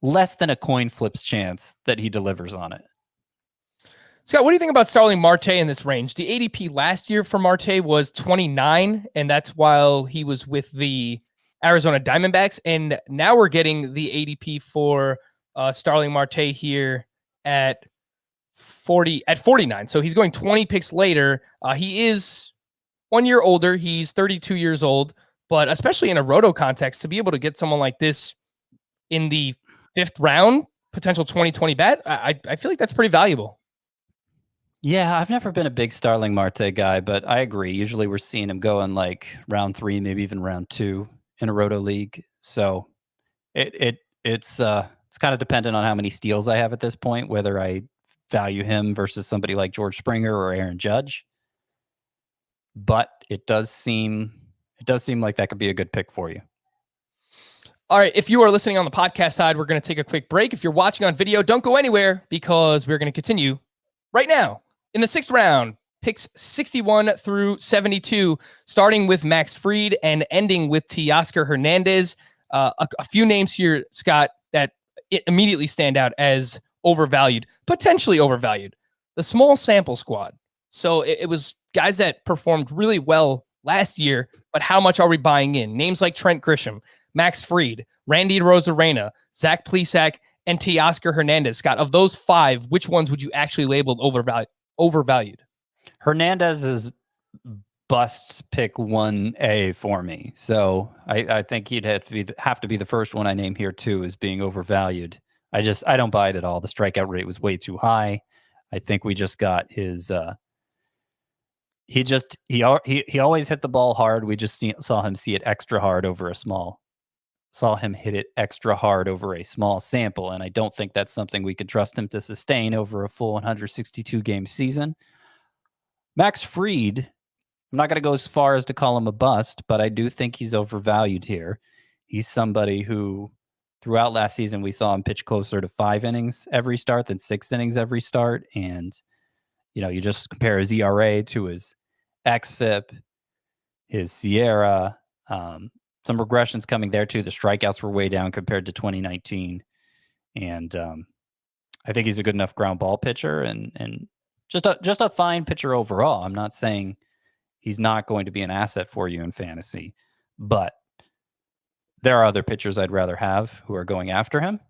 S5: less than a coin flip's chance that he delivers on it.
S4: Scott, what do you think about Starling Marte in this range? The ADP last year for Marte was 29, and that's while he was with the Arizona Diamondbacks. And now we're getting the ADP for Starling Marte here at 49. So he's going 20 picks later. He is 1 year older. He's 32 years old, but especially in a roto context, to be able to get someone like this in the 5th round, potential 2020 bet, I feel like that's pretty valuable.
S5: Yeah, I've never been a big Starling Marte guy, but I agree. Usually we're seeing him go in like round 3, maybe even round 2 in a roto league. So it's kind of dependent on how many steals I have at this point, whether I value him versus somebody like George Springer or Aaron Judge. But it does seem like that could be a good pick for you.
S4: All right, if you are listening on the podcast side, we're going to take a quick break. If you're watching on video, don't go anywhere, because we're going to continue right now. In the 6th round, picks 61 through 72, starting with Max Fried and ending with Teoscar Hernandez. A few names here, Scott, that immediately stand out as overvalued, potentially overvalued. The small sample squad. So it was guys that performed really well last year, but how much are we buying in? Names like Trent Grisham, Max Fried, Randy Rosarena, Zach Plesac, and Teoscar Hernandez. Scott, of those 5, which ones would you actually label overvalued?
S5: Hernandez is bust pick 1A for me. So I think he'd have to be the first one I name here too as being overvalued. I don't buy it at all. The strikeout rate was way too high. I think we just got his he always hit the ball hard. We just saw him hit it extra hard over a small sample, and I don't think that's something we could trust him to sustain over a full 162 game season. Max Fried, I'm not going to go as far as to call him a bust, but I do think he's overvalued here. He's somebody who, throughout last season, we saw him pitch closer to 5 innings every start than 6 innings every start. And, you just compare his ERA to his xFIP, his Sierra, some regressions coming there too. The strikeouts were way down compared to 2019. And I think he's a good enough ground ball pitcher and just a fine pitcher overall. I'm not saying he's not going to be an asset for you in fantasy, but there are other pitchers I'd rather have who are going after him.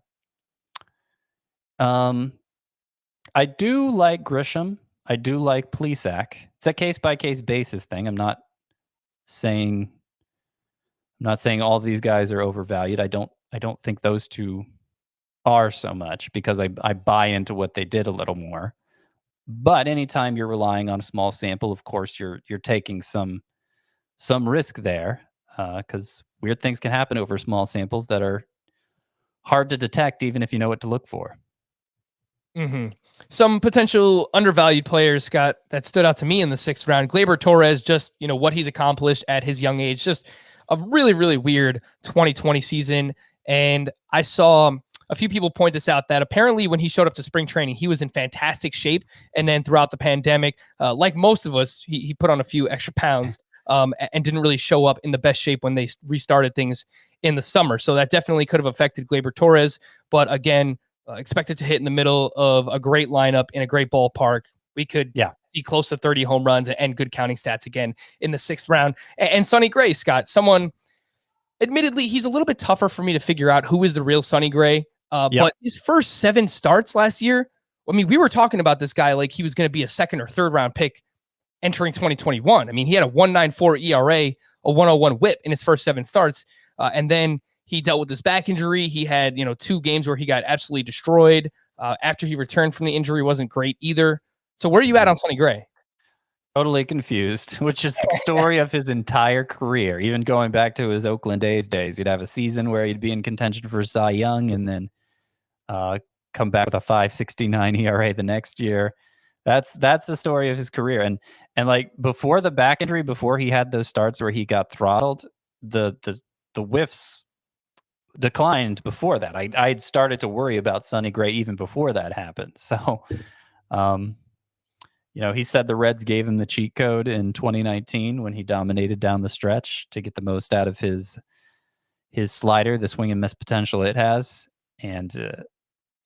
S5: I do like Grisham. I do like Plesac. It's a case-by-case basis thing. I'm not saying all of these guys are overvalued. I don't think those two are so much, because I buy into what they did a little more. But anytime you're relying on a small sample, of course you're taking some risk there, because weird things can happen over small samples that are hard to detect, even if you know what to look for.
S4: Mm-hmm. Some potential undervalued players, Scott, that stood out to me in the 6th round. Gleyber Torres, just what he's accomplished at his young age, just a really, really weird 2020 season. And I saw a few people point this out, that apparently when he showed up to spring training, he was in fantastic shape. And then throughout the pandemic, like most of us, he put on a few extra pounds and didn't really show up in the best shape when they restarted things in the summer. So that definitely could have affected Gleyber Torres. But again, expected to hit in the middle of a great lineup in a great ballpark. We could see close to 30 home runs and good counting stats again in the 6th round. And Sonny Gray, Scott, someone, admittedly, he's a little bit tougher for me to figure out who is the real Sonny Gray. But his first 7 starts last year, I mean, we were talking about this guy like he was going to be a 2nd or 3rd round pick entering 2021. I mean, he had a 1.94 ERA, a 1.01 WHIP in his first 7 starts, and then he dealt with this back injury. He had 2 games where he got absolutely destroyed. After he returned from the injury, wasn't great either. So where are you at on Sonny Gray?
S5: Totally confused, which is the story of his entire career. Even going back to his Oakland A's days, he'd have a season where he'd be in contention for Cy Young, and then come back with a 5.69 ERA the next year. That's the story of his career. And like before the back injury, before he had those starts where he got throttled, the whiffs declined before that. I'd started to worry about Sonny Gray even before that happened. So, he said the Reds gave him the cheat code in 2019 when he dominated down the stretch to get the most out of his slider, the swing and miss potential it has. And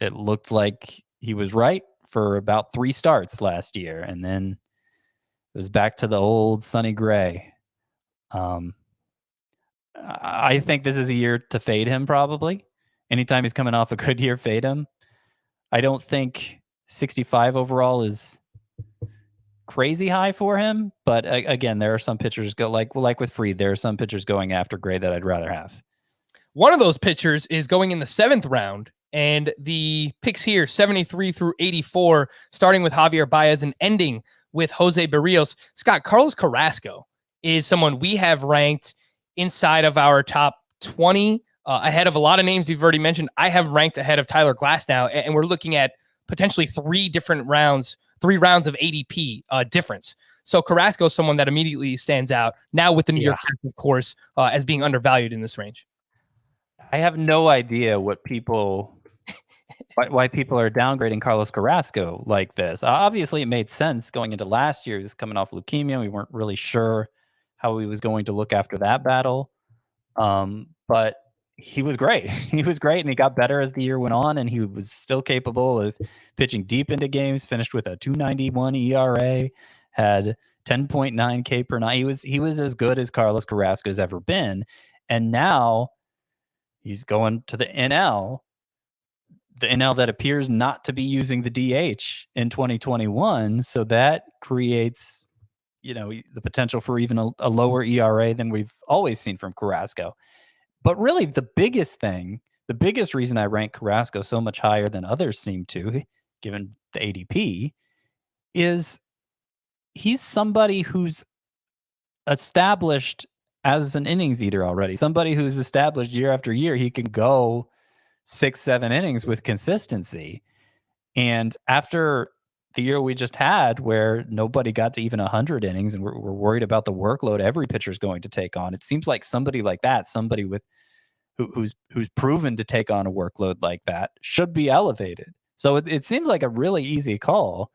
S5: it looked like he was right for about 3 starts last year. And then it was back to the old Sonny Gray. I think this is a year to fade him probably. Anytime he's coming off a good year, fade him. I don't think 65 overall is crazy high for him, but again, there are some pitchers like with Fried, there are some pitchers going after Gray that I'd rather have.
S4: One of those pitchers is going in the 7th round, and the picks here 73 through 84, starting with Javier Baez and ending with Jose Barrios. Scott, Carlos Carrasco is someone we have ranked inside of our top 20, ahead of a lot of names we've already mentioned. I have ranked ahead of Tyler Glasnow, and we're looking at potentially 3 rounds of ADP difference. So Carrasco is someone that immediately stands out now with the New York Mets, of course, as being undervalued in this range.
S5: I have no idea why people are downgrading Carlos Carrasco like this. Obviously, it made sense going into last year. He was coming off leukemia. We weren't really sure how he was going to look after that battle. But he was great. He was great, and he got better as the year went on, and he was still capable of pitching deep into games, finished with a 2.91 ERA, had 10.9 K per night. He was as good as Carlos Carrasco has ever been. And now he's going to the NL that appears not to be using the DH in 2021. So that creates, the potential for even a lower ERA than we've always seen from Carrasco. But really the biggest reason I rank Carrasco so much higher than others seem to, given the ADP, is he's somebody who's established as an innings eater already. Somebody who's established year after year he can go 6-7 innings with consistency. And after the year we just had, where nobody got to even 100 innings, and we're worried about the workload every pitcher is going to take on, it seems like somebody like that, somebody with who's proven to take on a workload like that, should be elevated. So it seems like a really easy call.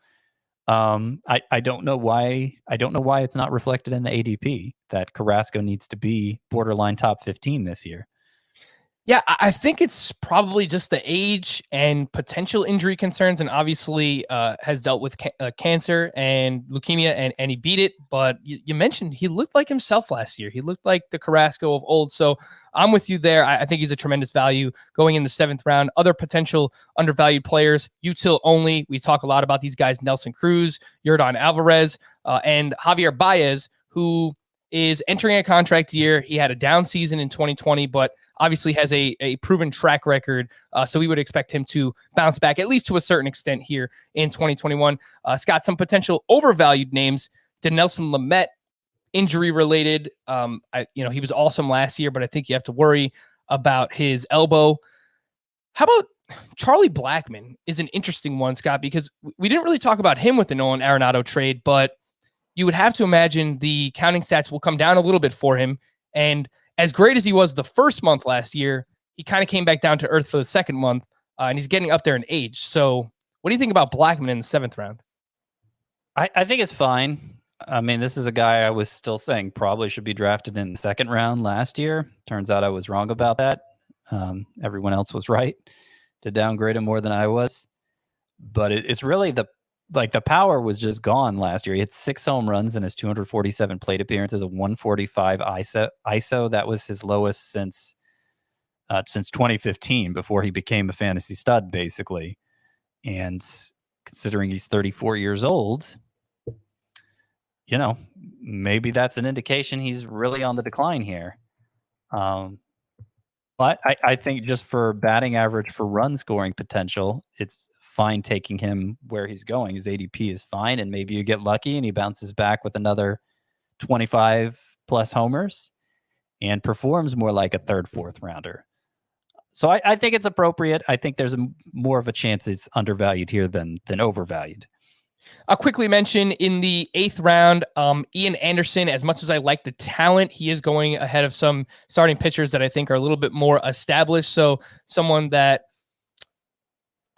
S5: I don't know why it's not reflected in the ADP that Carrasco needs to be borderline top 15 this year.
S4: Yeah, I think it's probably just the age and potential injury concerns, and obviously has dealt with cancer and leukemia, and he beat it. But you mentioned he looked like himself last year. He looked like the Carrasco of old. So I'm with you there. I think he's a tremendous value going in the 7th round. Other potential undervalued players, util only. We talk a lot about these guys: Nelson Cruz, Yordan Alvarez, and Javier Baez, who is entering a contract year. He had a down season in 2020, but obviously has a proven track record. So we would expect him to bounce back, at least to a certain extent, here in 2021. Scott, some potential overvalued names: Dinelson Lamet, injury related. He was awesome last year, but I think you have to worry about his elbow. How about Charlie Blackmon is an interesting one, Scott, because we didn't really talk about him with the Nolan Arenado trade, but you would have to imagine the counting stats will come down a little bit for him. And as great as he was the first month last year, he kind of came back down to earth for the second month, and he's getting up there in age. So what do you think about Blackmon in the 7th round?
S5: I think it's fine. I mean, this is a guy I was still saying probably should be drafted in the 2nd round last year. Turns out I was wrong about that. Everyone else was right to downgrade him more than I was. But it's really the power was just gone last year. He had 6 home runs in his 247 plate appearances, a 145 ISO. That was his lowest since 2015, before he became a fantasy stud, basically. And considering he's 34 years old, maybe that's an indication he's really on the decline here. But I think just for batting average for run scoring potential, it's fine taking him where he's going. His ADP is fine, and maybe you get lucky and he bounces back with another 25 plus homers and performs more like a third, fourth rounder. So I think it's appropriate. I think there's more of a chance it's undervalued here than overvalued.
S4: I'll quickly mention in the 8th round, Ian Anderson, as much as I like the talent, he is going ahead of some starting pitchers that I think are a little bit more established. So someone that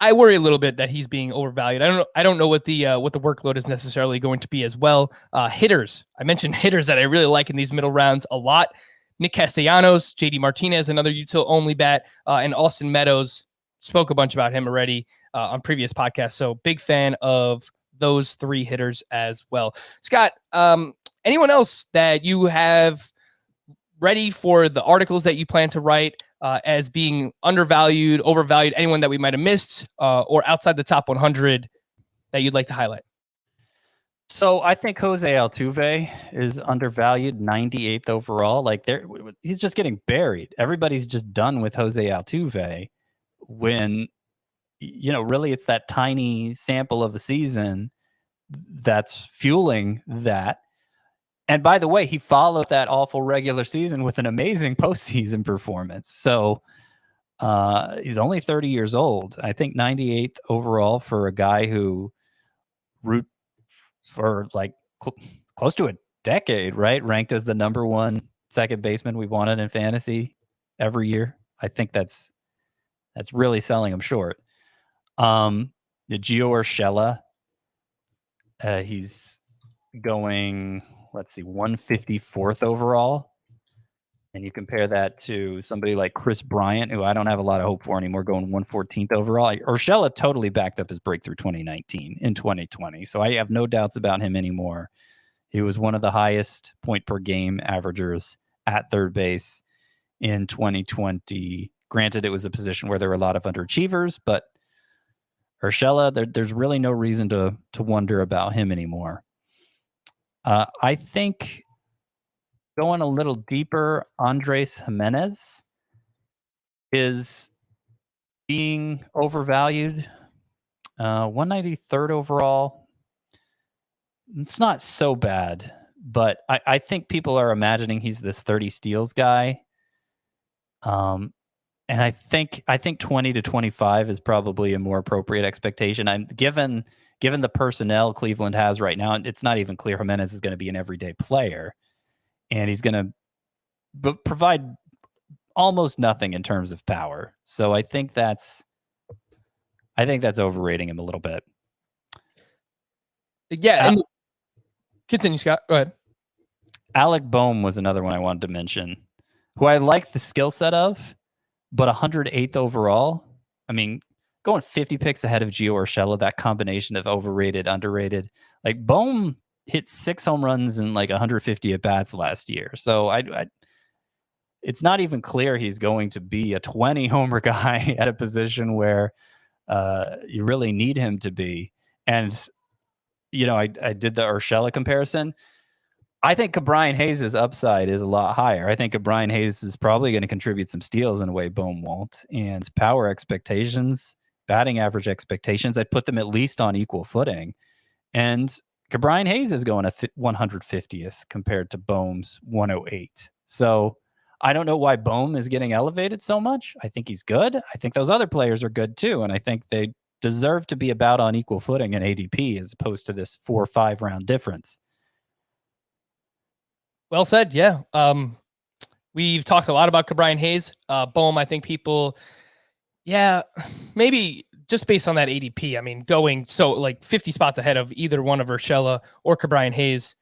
S4: I worry a little bit that he's being overvalued. I don't know what the workload is necessarily going to be as well. Hitters. I mentioned hitters that I really like in these middle rounds a lot. Nick Castellanos, JD Martinez, another util only bat, and Austin Meadows. Spoke a bunch about him already on previous podcasts. So big fan of those 3 hitters as well. Scott, anyone else that you have ready for the articles that you plan to write as being undervalued, overvalued, anyone that we might have missed or outside the top 100 that you'd like to highlight?
S5: So I think Jose Altuve is undervalued, 98th overall. Like he's just getting buried. Everybody's just done with Jose Altuve when, really it's that tiny sample of a season that's fueling that. And by the way, he followed that awful regular season with an amazing postseason performance. So he's only 30 years old. I think 98th overall for a guy who root for like close to a decade, right? Ranked as the number 1 second baseman we wanted in fantasy every year. I think that's really selling him short. Gio Urshela, he's going, 154th overall. And you compare that to somebody like Kris Bryant, who I don't have a lot of hope for anymore, going 114th overall. Urshela totally backed up his breakthrough 2019 in 2020. So I have no doubts about him anymore. He was one of the highest point per game averagers at third base in 2020. Granted, it was a position where there were a lot of underachievers, but Urshela, there's really no reason to wonder about him anymore. I think going a little deeper, Andrus Jimenez is being overvalued. 193rd overall. It's not so bad, but I think people are imagining he's this 30 steals guy. And I think 20 to 25 is probably a more appropriate expectation. I'm given the personnel Cleveland has right now, it's not even clear Jimenez is going to be an everyday player. And he's going to provide almost nothing in terms of power. So I think that's overrating him a little bit.
S4: Yeah, and continue, Scott. Go ahead.
S5: Alec Boehm was another one I wanted to mention, who I like the skill set of, but 108th overall. I mean, going 50 picks ahead of Gio Urshela, that combination of overrated, underrated. Like Boehm hit 6 home runs and like 150 at bats last year. So it's not even clear he's going to be a 20 homer guy at a position where you really need him to be. And, I did the Urshela comparison. I think Brian Hayes' upside is a lot higher. I think Brian Hayes is probably going to contribute some steals in a way Boehm won't. And power expectations, batting average expectations, I'd put them at least on equal footing. And Brian Hayes is going 150th compared to Boehm's 108. So I don't know why Boehm is getting elevated so much. I think he's good. I think those other players are good too. And I think they deserve to be about on equal footing in ADP as opposed to this 4 or 5 round difference.
S4: Well said. Yeah. We've talked a lot about Brian Hayes. Boehm, I think people, maybe just based on that ADP, I mean, going so like 50 spots ahead of either one of Urshela or Brian Hayes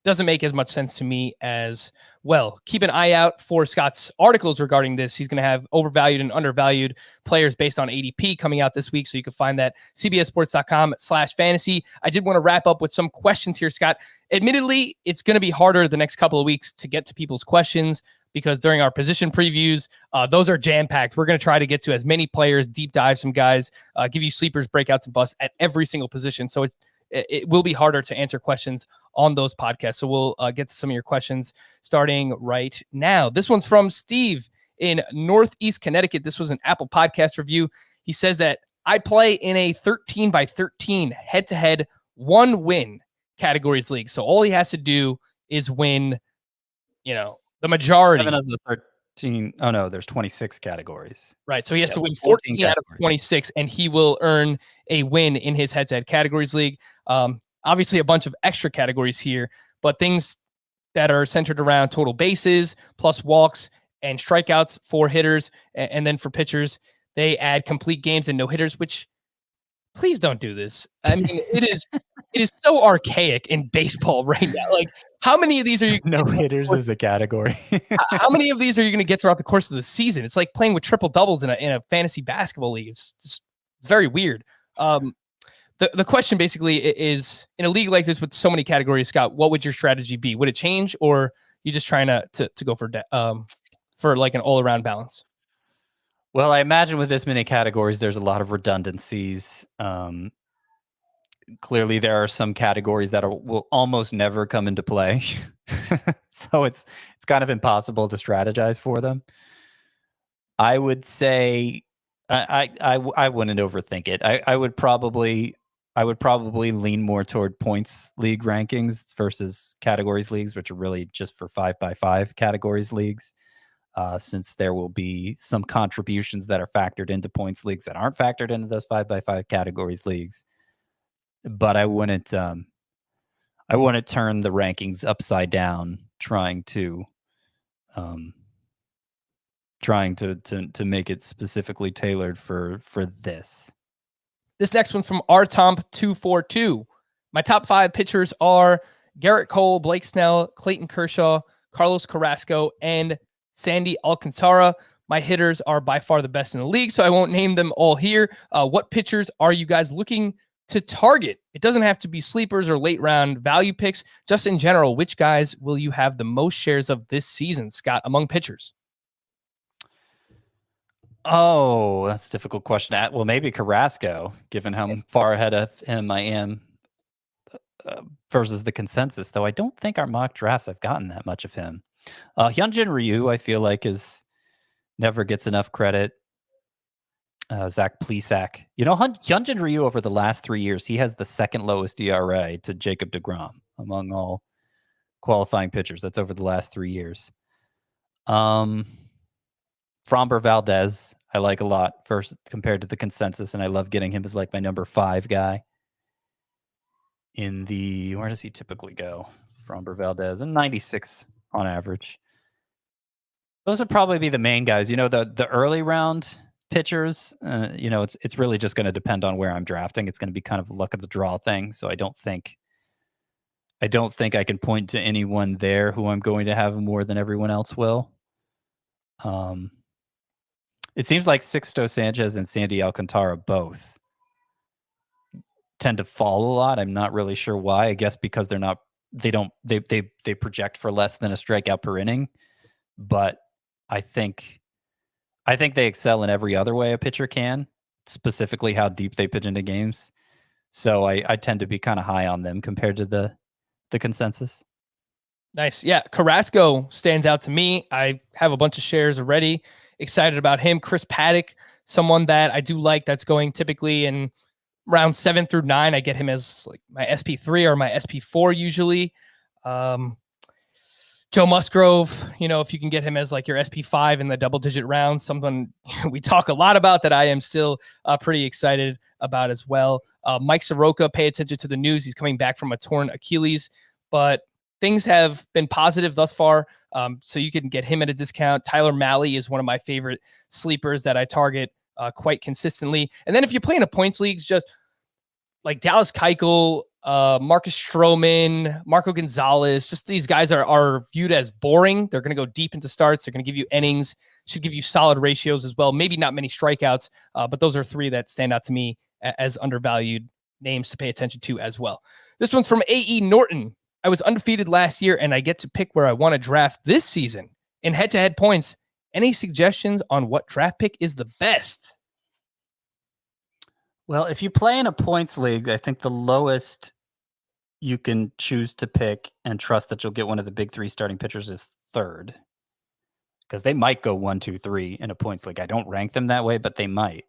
S4: doesn't make as much sense to me as well. Keep an eye out for Scott's articles regarding this. He's going to have overvalued and undervalued players based on ADP coming out this week. So you can find that cbssports.com/fantasy. I did want to wrap up with some questions here, Scott. Admittedly, it's going to be harder the next couple of weeks to get to people's questions because during our position previews, those are jam-packed. We're going to try to get to as many players, deep dive some guys, give you sleepers, breakouts, and busts at every single position. So it will be harder to answer questions on those podcasts. So we'll get to some of your questions starting right now. This one's from Steve in Northeast Connecticut. This was an Apple Podcast review. He says that I play in a 13 by 13 head-to-head 1-win categories league. So all he has to do is win, the majority.
S5: 7 of the 13. Oh, no, there's 26 categories.
S4: Right. So he has to win 14 out of 26, and he will earn a win in his head-to-head categories league. Obviously, a bunch of extra categories here, but things that are centered around total bases, plus walks and strikeouts for hitters. And then for pitchers, they add complete games and no hitters, which please don't do this. I mean, it is so archaic in baseball right now. Like, how many of these are you?
S5: No hitters is a category.
S4: How many of these are you going to get throughout the course of the season? It's like playing with triple doubles in a fantasy basketball league. It's very weird. The question basically is, in a league like this with so many categories, Scott, what would your strategy be? Would it change, or you just trying to go for like an all around balance?
S5: Well, I imagine with this many categories, there's a lot of redundancies. Clearly, there are some categories that will almost never come into play. So it's kind of impossible to strategize for them. I would say I wouldn't overthink it. I would probably lean more toward points league rankings versus categories leagues, which are really just for 5x5 categories leagues. Since there will be some contributions that are factored into points leagues that aren't factored into those 5x5 categories leagues. But I wouldn't turn the rankings upside down trying to make it specifically tailored for this.
S4: This next one's from rtomp242. My top 5 pitchers are Garrett Cole, Blake Snell, Clayton Kershaw, Carlos Carrasco, and Sandy Alcantara. My hitters are by far the best in the league, so I won't name them all here. What pitchers are you guys looking to target? It doesn't have to be sleepers or late round value picks. Just in general, which guys will you have the most shares of this season, Scott, among pitchers?
S5: Oh, that's a difficult question. Well, maybe Carrasco, given how far ahead of him I am versus the consensus, though I don't think our mock drafts have gotten that much of him. Hyunjin Ryu, I feel like, never gets enough credit. Zach Plesac. Hyunjin Ryu over the last 3 years, he has the second lowest ERA to Jacob deGrom among all qualifying pitchers. That's over the last 3 years. Framber Valdez, I like a lot first compared to the consensus, and I love getting him as like my number 5 guy. Where does he typically go? Framber Valdez, and 96 on average. Those would probably be the main guys. The early round pitchers, it's really just going to depend on where I'm drafting. It's going to be kind of a luck of the draw thing. So I don't think I can point to anyone there who I'm going to have more than everyone else will. It seems like Sixto Sanchez and Sandy Alcantara both tend to fall a lot. I'm not really sure why. I guess because they project for less than a strikeout per inning, but I think they excel in every other way a pitcher can, specifically how deep they pitch into games. So I tend to be kind of high on them compared to the consensus.
S4: Nice. Yeah, Carrasco stands out to me. I have a bunch of shares already. Excited about him. Chris Paddock, someone that I do like, that's going typically in round 7 through 9. I get him as like my SP3 or my SP4 usually. Joe Musgrove, if you can get him as like your SP5 in the double-digit rounds, something we talk a lot about that I am still pretty excited about as well. Mike Soroka, pay attention to the news. He's coming back from a torn Achilles, but things have been positive thus far, so you can get him at a discount. Tyler Mahle is one of my favorite sleepers that I target quite consistently. And then if you're playing a points leagues, just like Dallas Keuchel, Marcus Stroman, Marco Gonzalez, just these guys are viewed as boring. They're going to go deep into starts. They're going to give you innings, should give you solid ratios as well. Maybe not many strikeouts, but those are 3 that stand out to me as undervalued names to pay attention to as well. This one's from A.E. Norton. I was undefeated last year, and I get to pick where I want to draft this season in head-to-head points. Any suggestions on what draft pick is the best?
S5: Well, if you play in a points league, I think the lowest you can choose to pick and trust that you'll get one of the big three starting pitchers as third. Because they might go 1, 2, 3 in a points league. I don't rank them that way, but they might.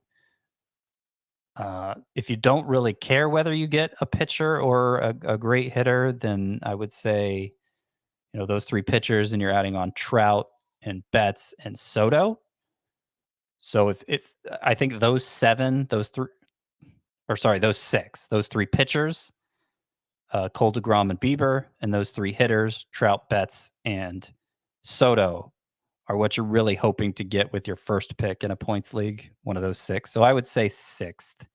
S5: If you don't really care whether you get a pitcher or a great hitter, then I would say, those three pitchers, and you're adding on Trout and Betts and Soto. So if I think those three pitchers, Cole, DeGrom, and Bieber, and those three hitters, Trout, Betts, and Soto, are what you're really hoping to get with your first pick in a points league, one of those six. So I would say sixth,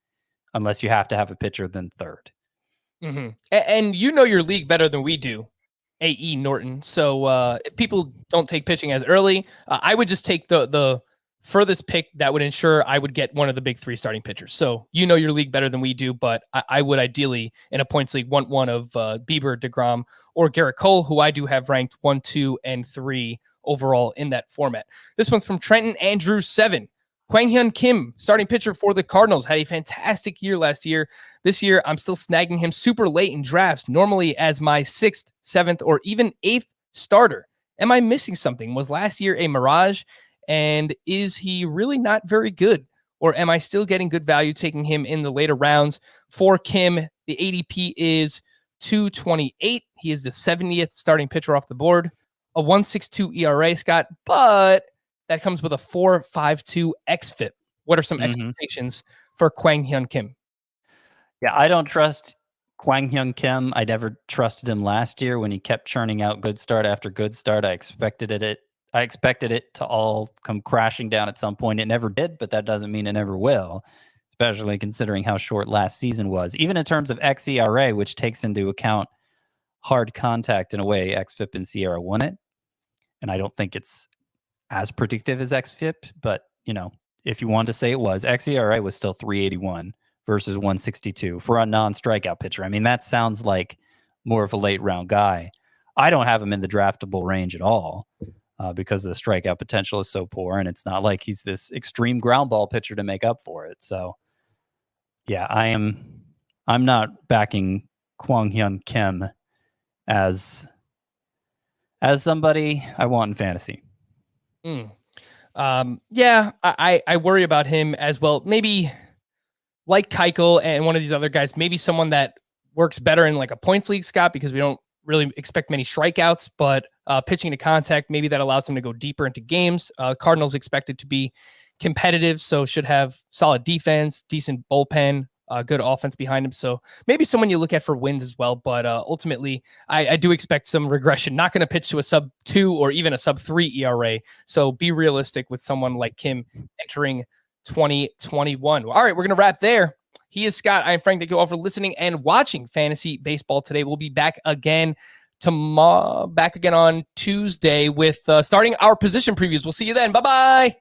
S5: unless you have to have a pitcher, then third.
S4: Mm-hmm. And you know your league better than we do, A.E. Norton. So if people don't take pitching as early, I would just take the furthest pick that would ensure I would get one of the big three starting pitchers. So you know your league better than we do, but I would ideally, in a points league, want one of Bieber, DeGrom, or Garrett Cole, who I do have ranked 1, 2, and 3 overall in that format. This one's from Trenton Andrews 7. Kwang Hyun Kim, starting pitcher for the Cardinals, had a fantastic year last year. This year, I'm still snagging him super late in drafts, normally as my 6th, 7th, or even 8th starter. Am I missing something? Was last year a mirage? And is he really not very good? Or am I still getting good value taking him in the later rounds? For Kim, the ADP is 228. He is the 70th starting pitcher off the board. A 1.62 ERA, Scott, but that comes with a 4.52 xFIP. What are some expectations for Kwang Hyun Kim?
S5: Yeah, I don't trust Kwang Hyun Kim. I never trusted him last year when he kept churning out good start after good start. I expected it to all come crashing down at some point. It never did, but that doesn't mean it never will, especially considering how short last season was. Even in terms of xERA, which takes into account hard contact in a way xFIP and Sierra won it. And I don't think it's as predictive as xFIP, but if you wanted to say it was, xERA was still 381 versus 162 for a non-strikeout pitcher. I mean, that sounds like more of a late round guy. I don't have him in the draftable range at all because the strikeout potential is so poor, and it's not like he's this extreme ground ball pitcher to make up for it. So, yeah, I'm not backing Kwang Hyun Kim as somebody I want in fantasy.
S4: Yeah, I worry about him as well. Maybe like Keuchel and one of these other guys, maybe someone that works better in like a points league, Scott, because we don't really expect many strikeouts, but pitching to contact, maybe that allows them to go deeper into games. Cardinals expected to be competitive, so should have solid defense, decent bullpen, good offense behind him. So maybe someone you look at for wins as well. But ultimately, I do expect some regression. Not going to pitch to a sub 2 or even a sub 3 ERA. So be realistic with someone like Kim entering 2021. All right, we're going to wrap there. He is Scott. I'm Frank. Thank you all for listening and watching Fantasy Baseball today. We'll be back again tomorrow, on Tuesday with starting our position previews. We'll see you then. Bye-bye.